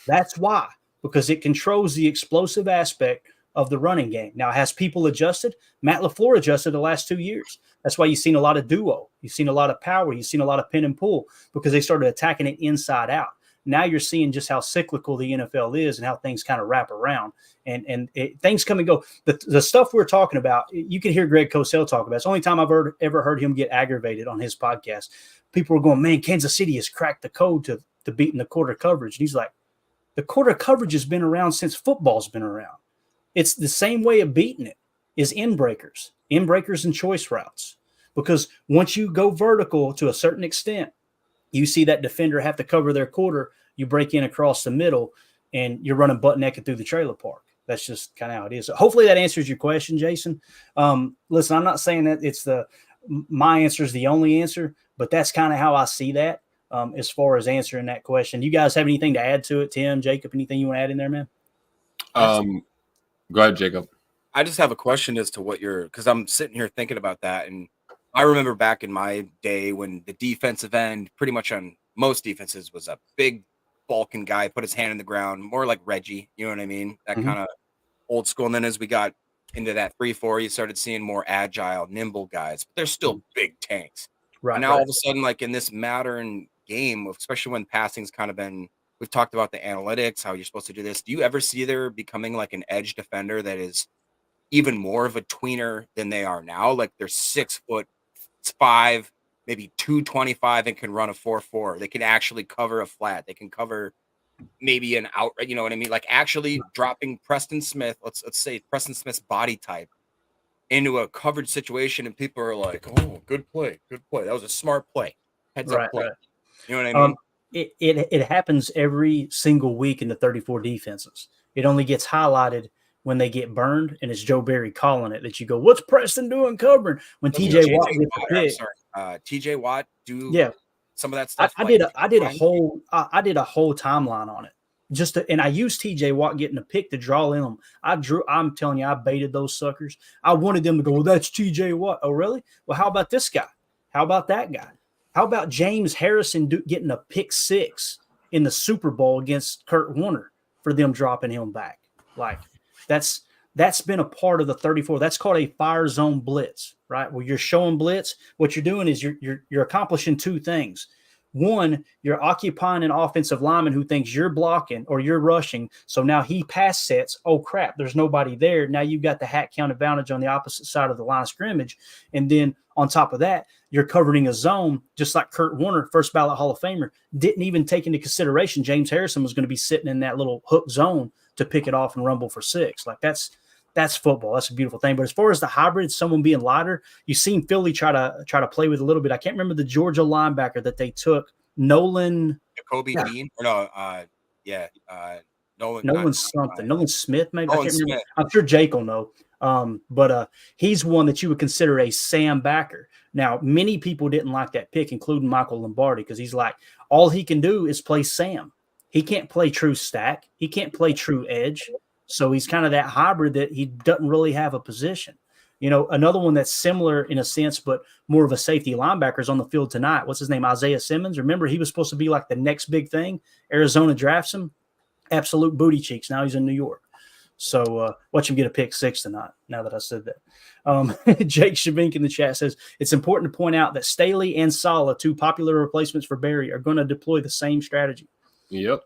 That's why, because it controls the explosive aspect of the running game. Now, has people adjusted? Matt LaFleur adjusted the last 2 years. That's why you've seen a lot of duo. You've seen a lot of power. You've seen a lot of pin and pull because they started attacking it inside out. Now you're seeing just how cyclical the NFL is and how things kind of wrap around and things come and go. The stuff we're talking about, you can hear Greg Cosell talk about. It's the only time I've ever heard him get aggravated on his podcast. People are going, man, Kansas City has cracked the code to beating the quarter coverage. And he's like, the quarter coverage has been around since football's been around. It's the same way of beating it is in breakers and choice routes. Because once you go vertical to a certain extent, you see that defender have to cover their quarter, you break in across the middle, and you're running butt naked through the trailer park. That's just kind of how it is. So hopefully that answers your question, Jason. Listen, I'm not saying that my answer is the only answer, but that's kind of how I see that as far as answering that question. You guys have anything to add to it, Tim, Jacob, anything you want to add in there, man? Go ahead, Jacob. I just have a question as to because I'm sitting here thinking about that. And I remember back in my day when the defensive end, pretty much on most defenses, was a big Balkan guy, put his hand in the ground, more like Reggie, you know what I mean? That kind of old school. And then as we got into that 3-4, you started seeing more agile, nimble guys, but they're still big tanks. Right. And now all of a sudden, like in this modern game, especially when passing's kind of been, we've talked about the analytics, how you're supposed to do this. Do you ever see there becoming like an edge defender that is even more of a tweener than they are now? Like they're 6'5", maybe 225 and can run a 4.4. They can actually cover a flat. They can cover maybe an out, you know what I mean? Like actually dropping Preston Smith, let's say Preston Smith's body type into a coverage situation, and people are like, oh, good play. That was a smart play. Heads up play. Right. You know what I mean? It happens every single week in the 34 defenses. It only gets highlighted when they get burned, and it's Joe Barry calling it that you go, what's Preston doing covering? When TJ Watt gets the pick. TJ Watt some of that stuff. I did a whole timeline on it And I used TJ Watt getting a pick to draw in them. I'm telling you, I baited those suckers. I wanted them to go, well, that's TJ Watt. Oh, really? Well, how about this guy? How about that guy? How about James Harrison getting a pick 6 in the Super Bowl against Kurt Warner for them dropping him back? Like, that's been a part of the 34. That's called a fire zone blitz, right? Where you're showing blitz. What you're doing is you're accomplishing two things. One, you're occupying an offensive lineman who thinks you're blocking or you're rushing. So now he pass sets. Oh, crap, there's nobody there. Now you've got the hat count advantage on the opposite side of the line of scrimmage. And then on top of that, you're covering a zone, just like Kurt Warner, first ballot Hall of Famer, didn't even take into consideration James Harrison was going to be sitting in that little hook zone to pick it off and rumble for 6. Like, that's football. That's a beautiful thing. But as far as the hybrid, someone being lighter, you've seen Philly try to play with a little bit. I can't remember the Georgia linebacker that they took, Nolan. Jacoby Dean? Or no, Nolan something. Nolan Smith, maybe. Nolan I can't remember. Smith. I'm sure Jake will know. But he's one that you would consider a Sam backer. Now, many people didn't like that pick, including Michael Lombardi, because he's like, all he can do is play Sam. He can't play true stack. He can't play true edge. So he's kind of that hybrid that he doesn't really have a position. You know, another one that's similar in a sense, but more of a safety linebacker is on the field tonight. What's his name? Isaiah Simmons. Remember, he was supposed to be like the next big thing. Arizona drafts him. Absolute booty cheeks. Now he's in New York. So watch him get a pick 6 tonight, now that I said that. Jake Shavink in the chat says, it's important to point out that Staley and Saleh, 2 popular replacements for Barry, are going to deploy the same strategy. Yep.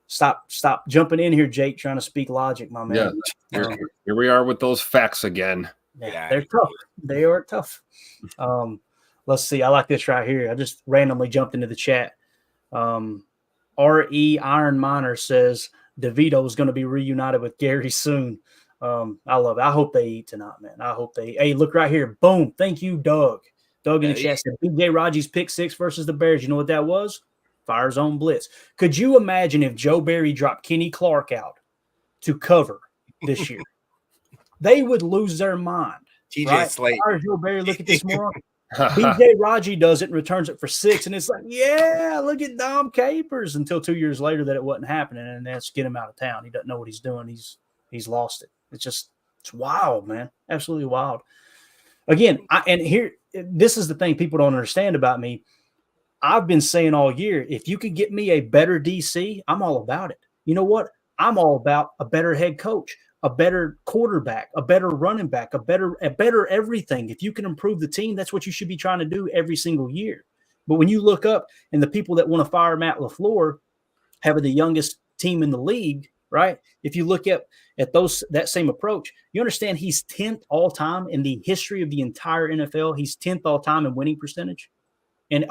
Stop jumping in here, Jake, trying to speak logic, my man. Yeah. Here we are with those facts again. Yeah, they're tough. They are tough. Let's see. I like this right here. I just randomly jumped into the chat. R.E. Iron Miner says DeVito is going to be reunited with Gary soon. I love it. I hope they eat tonight, man. I hope they – hey, look right here. Boom. Thank you, Doug. Doug in the chat said B.J. Raji's pick 6 versus the Bears. You know what that was? Fire zone blitz. Could you imagine if Joe Barry dropped Kenny Clark out to cover this year? They would lose their mind. TJ right? Slate. Joe Barry, look at this moron. B.J. Raji does it and returns it for 6, and it's like, yeah, look at Dom Capers, until 2 years later that it wasn't happening, and that's get him out of town. He doesn't know what he's doing. He's lost it. It's wild, man. Absolutely wild. Again, this is the thing people don't understand about me. I've been saying all year, if you could get me a better DC, I'm all about it. You know what? I'm all about a better head coach, a better quarterback, a better running back, a better everything. If you can improve the team, that's what you should be trying to do every single year. But when you look up and the people that want to fire Matt LaFleur having the youngest team in the league, right? If you look at that same approach, you understand he's 10th all time in the history of the entire NFL. He's 10th all time in winning percentage. And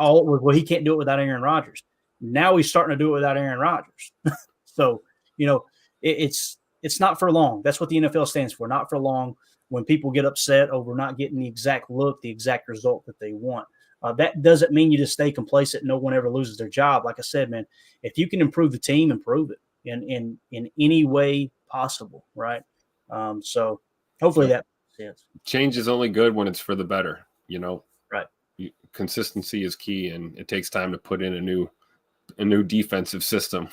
he can't do it without Aaron Rodgers. Now he's starting to do it without Aaron Rodgers. So, it's not for long. That's what the NFL stands for, not for long. When people get upset over not getting the exact look, the exact result that they want. That doesn't mean you just stay complacent. No one ever loses their job. Like I said, man, if you can improve the team, improve it in any way possible, right? So hopefully that makes sense. Change is only good when it's for the better, Right. Consistency is key, and it takes time to put in a new defensive system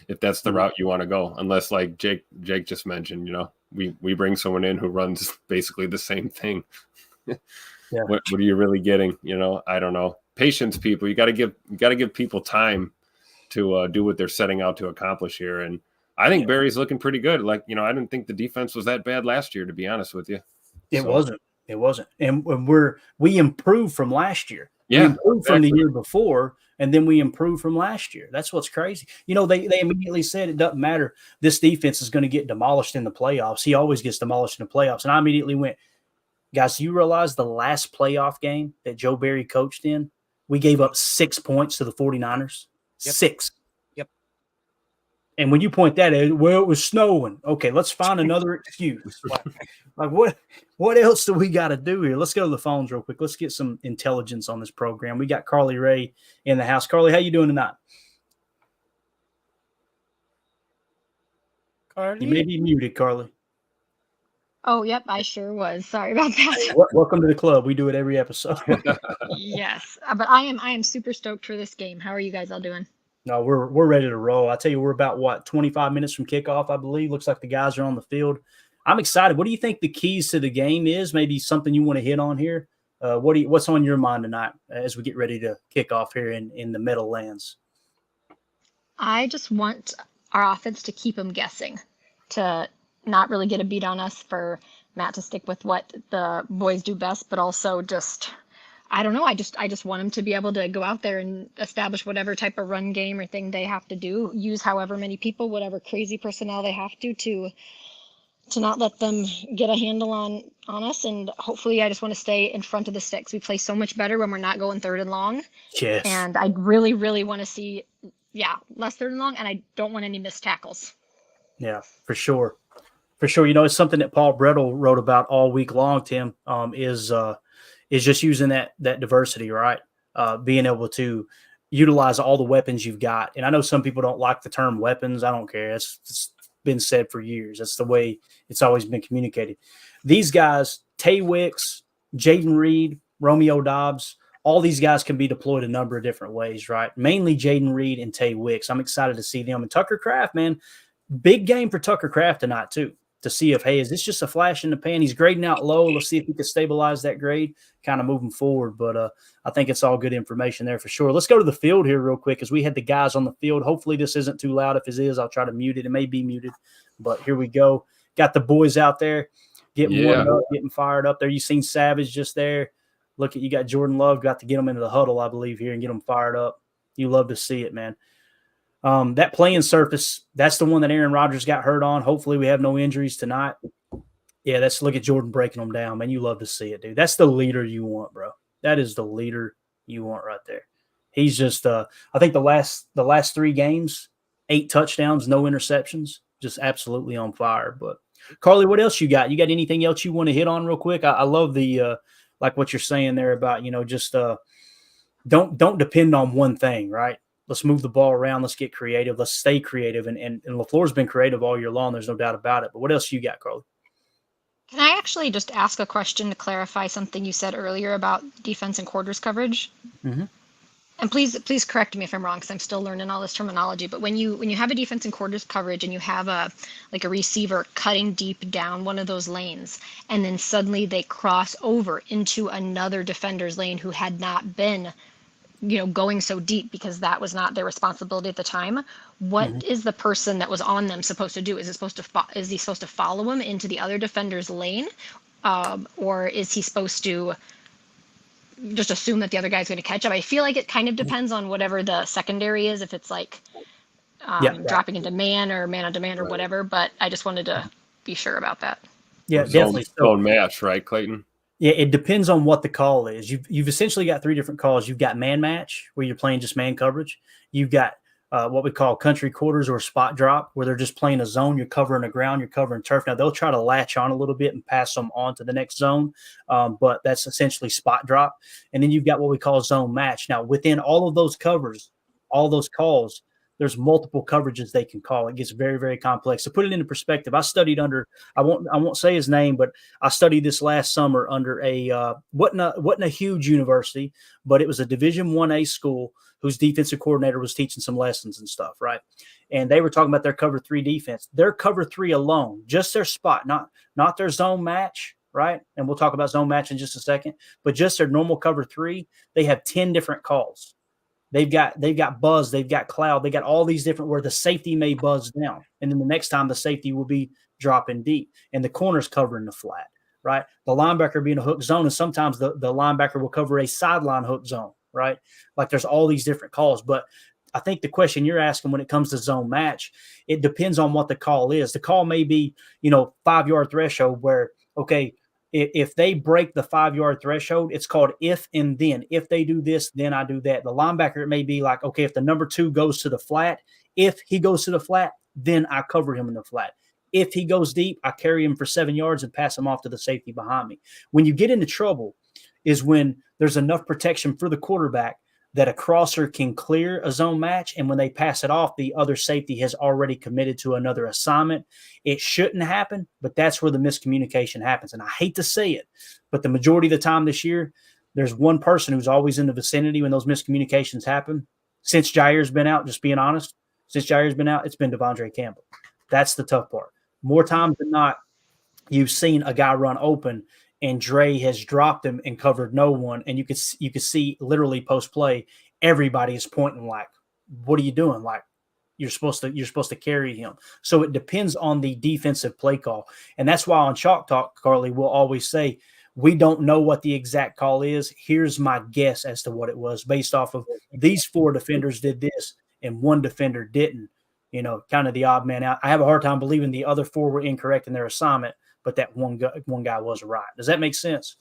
if that's the route you want to go. Unless, like Jake just mentioned, we bring someone in who runs basically the same thing. Yeah. What are you really getting? I don't know. Patience, people. You got to give people time to do what they're setting out to accomplish here. And I think Barry's looking pretty good. Like, I didn't think the defense was that bad last year, to be honest with you. It wasn't. And we improved from last year. Yeah, we improved from the year before, and then we improved from last year. That's what's crazy. They immediately said it doesn't matter. This defense is going to get demolished in the playoffs. He always gets demolished in the playoffs. And I immediately went, guys, do you realize the last playoff game that Joe Barry coached in, we gave up 6 points to the 49ers? Yep. 6. Yep. And when you point that out, well, it was snowing. Okay, let's find another excuse. Like what else do we got to do here? Let's go to the phones real quick. Let's get some intelligence on this program. We got Carly Ray in the house. Carly, how you doing tonight? Carly? You may be muted, Carly. Oh, yep, I sure was. Sorry about that. Welcome to the club. We do it every episode. Yes, but I am super stoked for this game. How are you guys all doing? No, we're ready to roll. I tell you, we're about 25 minutes from kickoff, I believe. Looks like the guys are on the field. I'm excited. What do you think the keys to the game is? Maybe something you want to hit on here. What's on your mind tonight as we get ready to kick off here in the Meadowlands? I just want our offense to keep them guessing, to not really get a beat on us, for Matt to stick with what the boys do best, but also just, I don't know. I just want them to be able to go out there and establish whatever type of run game or thing they have to do, use however many people, whatever crazy personnel they have to not let them get a handle on us. And hopefully I just want to stay in front of the sticks. We play so much better when we're not going third and long. Yes. And I really, really want to see, less third and long, and I don't want any missed tackles. Yeah, for sure. For sure. It's something that Paul Brettel wrote about all week long, Tim, is just using that diversity, right? Being able to utilize all the weapons you've got. And I know some people don't like the term weapons. I don't care. It's been said for years. That's the way it's always been communicated. These guys, Tay Wicks, Jaden Reed, Romeo Dobbs, all these guys can be deployed a number of different ways, right? Mainly Jaden Reed and Tay Wicks. I'm excited to see them. And Tucker Kraft, man, big game for Tucker Kraft tonight too, to see if, hey, is this just a flash in the pan? He's grading out low. Let's see if he can stabilize that grade kind of moving forward. But I think it's all good information there for sure. Let's go to the field here real quick as we had the guys on the field. Hopefully this isn't too loud. If it is, I'll try to mute it. It may be muted, but here we go. Got the boys out there getting warmed up, getting fired up there. You seen Savage just there. Look at, you got Jordan Love, got to get them into the huddle, I believe, here and get them fired up. You love to see it, man. That playing surface, that's the one that Aaron Rodgers got hurt on. Hopefully we have no injuries tonight. Yeah, look at Jordan breaking them down, man. You love to see it, dude. That's the leader you want, bro. That is the leader you want right there. He's just I think the last 3 games, 8 touchdowns, no interceptions, just absolutely on fire. But Carly, what else you got? You got anything else you want to hit on real quick? I love the like what you're saying there about, just don't depend on one thing, right? Let's move the ball around. Let's get creative. Let's stay creative. And LaFleur's been creative all year long. There's no doubt about it. But what else you got, Carly? Can I actually just ask a question to clarify something you said earlier about defense and quarters coverage? Mm-hmm. And please correct me if I'm wrong, because I'm still learning all this terminology. But when you have a defense and quarters coverage and you have a receiver cutting deep down one of those lanes, and then suddenly they cross over into another defender's lane who had not been going so deep because that was not their responsibility at the time. What is the person that was on them supposed to do? Is he supposed to follow him into the other defender's lane, or is he supposed to just assume that the other guy's going to catch up? I feel like it kind of depends on whatever the secondary is, if it's like dropping into man or man on demand or whatever. But I just wanted to be sure about that. Yeah, definitely. Zone match, right, Clayton? Yeah, it depends on what the call is. You've essentially got 3 different calls. You've got man match, where you're playing just man coverage. You've got what we call country quarters or spot drop, where they're just playing a zone. You're covering the ground, you're covering turf. Now, they'll try to latch on a little bit and pass them on to the next zone, but that's essentially spot drop. And then you've got what we call zone match. Now, within all of those covers, all those calls, there's multiple coverages they can call. It gets very, very complex. To put it into perspective, I studied under, I won't say his name, but I studied this last summer under wasn't a huge university, but it was a Division 1A school whose defensive coordinator was teaching some lessons and stuff, right? And they were talking about their cover 3 defense. Their cover 3 alone, just their spot, not their zone match, right? And we'll talk about zone match in just a second, but just their normal cover 3, they have 10 different calls. They've got buzz, they've got cloud, they got all these different where the safety may buzz down. And then the next time the safety will be dropping deep and the corner's covering the flat, right? The linebacker being a hook zone, and sometimes the linebacker will cover a sideline hook zone, right? Like there's all these different calls. But I think the question you're asking when it comes to zone match, it depends on what the call is. The call may be, 5-yard threshold where, okay, if they break the 5-yard threshold, it's called if and then. If they do this, then I do that. The linebacker, it may be like, okay, if the number 2 goes to the flat, if he goes to the flat, then I cover him in the flat. If he goes deep, I carry him for 7 yards and pass him off to the safety behind me. When you get into trouble is when there's enough protection for the quarterback that a crosser can clear a zone match, and when they pass it off, the other safety has already committed to another assignment. It shouldn't happen, but that's where the miscommunication happens. And I hate to say it, but the majority of the time this year, there's one person who's always in the vicinity when those miscommunications happen, since Jair's been out, just being honest, since Jair's been out, it's been Devondre Campbell. That's the tough part. More times than not, you've seen a guy run open and Dre has dropped him and covered no one. And you could see literally post play, everybody is pointing like, what are you doing? Like, you're supposed to carry him. So it depends on the defensive play call. And that's why on Chalk Talk, Carly, we'll always say, we don't know what the exact call is. Here's my guess as to what it was based off of these 4 defenders did this and 1 defender didn't, kind of the odd man out. I have a hard time believing the other 4 were incorrect in their assignment, but that one guy was right. Does that make sense?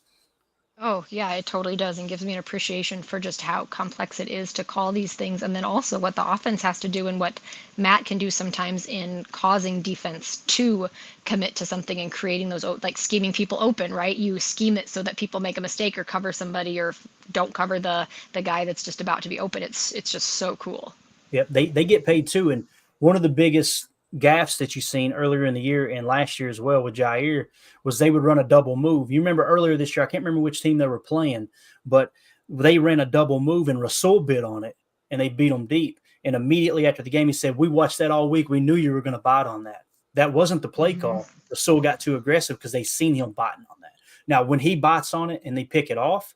Oh, yeah, it totally does, and gives me an appreciation for just how complex it is to call these things, and then also what the offense has to do and what Matt can do sometimes in causing defense to commit to something and creating those, like scheming people open, right? You scheme it so that people make a mistake or cover somebody or don't cover the guy that's just about to be open. It's just so cool. Yep, they get paid too, and one of the biggest gaffes that you've seen earlier in the year and last year as well with Jair was they would run a double move. You remember earlier this year, I can't remember which team they were playing, but they ran a double move and Rasul bit on it and they beat them deep. And immediately after the game, he said, we watched that all week. We knew you were going to bite on that. That wasn't the play call. Rasul got too aggressive because they seen him biting on that. Now, when he bites on it and they pick it off,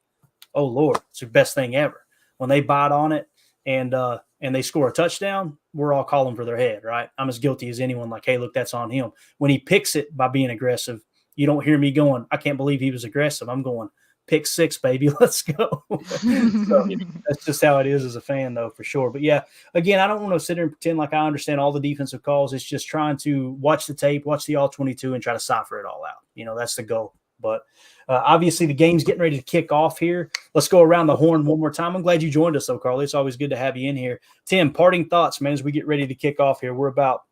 oh Lord, it's the best thing ever. When they bite on it and they score a touchdown, we're all calling for their head, right? I'm as guilty as anyone, like, hey, look, that's on him. When he picks it by being aggressive, you don't hear me going, I can't believe he was aggressive. I'm going, pick 6, baby. Let's go. So that's just how it is as a fan, though, for sure. But, yeah, again, I don't want to sit here and pretend like I understand all the defensive calls. It's just trying to watch the tape, watch the all-22, and try to cipher it all out. That's the goal. But obviously the game's getting ready to kick off here. Let's go around the horn one more time. I'm glad you joined us, though, Carly. It's always good to have you in here. Tim, parting thoughts, man, as we get ready to kick off here. We're about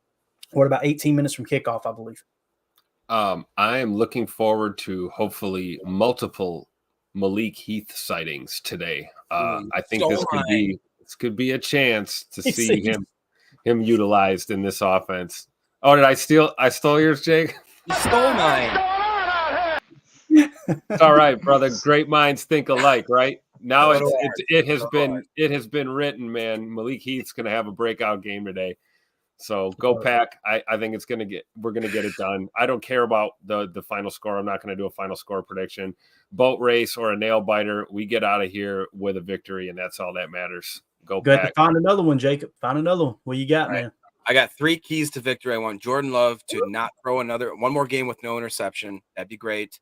18 minutes from kickoff, I believe. I am looking forward to hopefully multiple Malik Heath sightings today. I think this could be a chance to see him utilized in this offense. Oh, did I stole yours, Jake? You stole mine. It's all right, brother. Great minds think alike, right? Now it has been written, man. Malik Heath's going to have a breakout game today. So go Pack. I think we're going to get it done. I don't care about the final score. I'm not going to do a final score prediction. Boat race or a nail biter, we get out of here with a victory, and that's all that matters. Go Pack. Find another one, Jacob. Find another one. What you got, man? I got 3 keys to victory. I want Jordan Love to not throw one more game with no interception. That'd be great.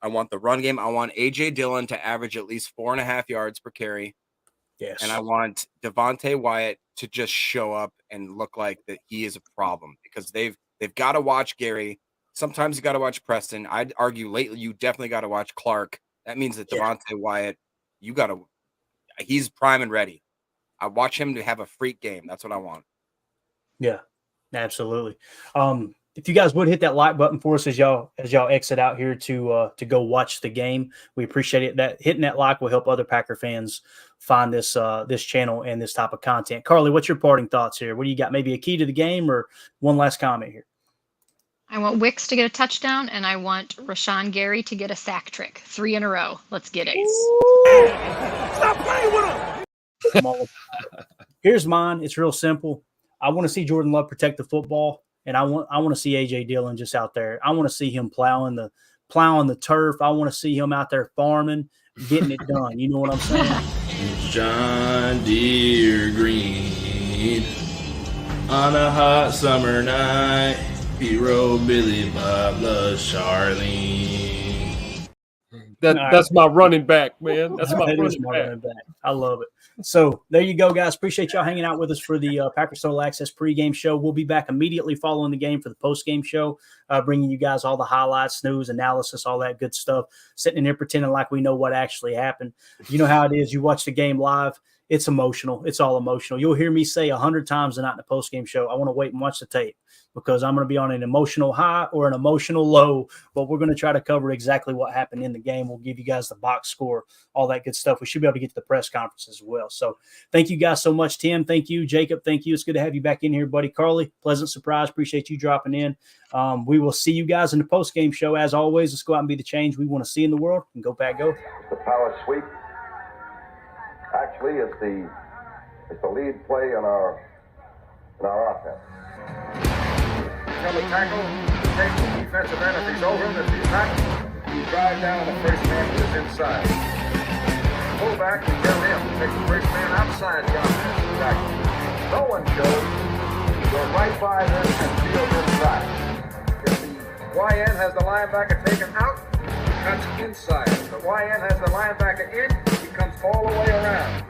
I want the run game. I want A.J. Dillon to average at least 4.5 yards per carry. Yes. And I want Devontae Wyatt to just show up and look like that he is a problem because they've got to watch Gary. Sometimes you got to watch Preston. I'd argue lately you definitely got to watch Clark. That means that Devontae Wyatt, he's prime and ready. I watch him to have a freak game. That's what I want. Yeah, absolutely. If you guys would hit that like button for us as y'all exit out here to go watch the game, we appreciate it. That hitting that like will help other Packer fans find this channel and this type of content. Carly, what's your parting thoughts here? What do you got? Maybe a key to the game or one last comment here? I want Wicks to get a touchdown, and I want Rashawn Gary to get a sack trick. 3 in a row. Let's get it. Stop playing with him. Here's mine. It's real simple. I want to see Jordan Love protect the football. And I want to see A.J. Dillon just out there. I want to see him plowing the turf. I want to see him out there farming, getting it done. You know what I'm saying? John Deere green on a hot summer night. He rode Billy Bob loves Charlene. That's my running back, man. That's my running back. I love it. So there you go, guys. Appreciate y'all hanging out with us for the Packers Total Access pregame show. We'll be back immediately following the game for the postgame show, bringing you guys all the highlights, news, analysis, all that good stuff, sitting in here pretending like we know what actually happened. You know how it is. You watch the game live. It's emotional. It's all emotional. You'll hear me say 100 times a night in the postgame show, I want to wait and watch the tape because I'm going to be on an emotional high or an emotional low, but we're going to try to cover exactly what happened in the game. We'll give you guys the box score, all that good stuff. We should be able to get to the press conference as well. So thank you guys so much, Tim. Thank you, Jacob. Thank you. It's good to have you back in here, buddy. Carly, pleasant surprise. Appreciate you dropping in. We will see you guys in the postgame show. As always, let's go out and be the change we want to see in the world and go Pack, go. The power sweep. Actually, it's the It's the lead play in our offense. Tell the tackle to take the defensive end. If he's over him, if he's not, you drive down the first man who is inside. Fullback, you tell him to take the first man outside the offensive tackle. No one goes. Go right by them and field inside. If the YN has the linebacker taken out, cuts inside. If the YN has the linebacker in, he comes all the way around.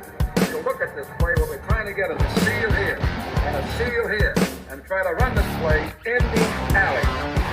So look at this play. What we're trying to get is a seal here and a seal here, and try to run this play in the alley.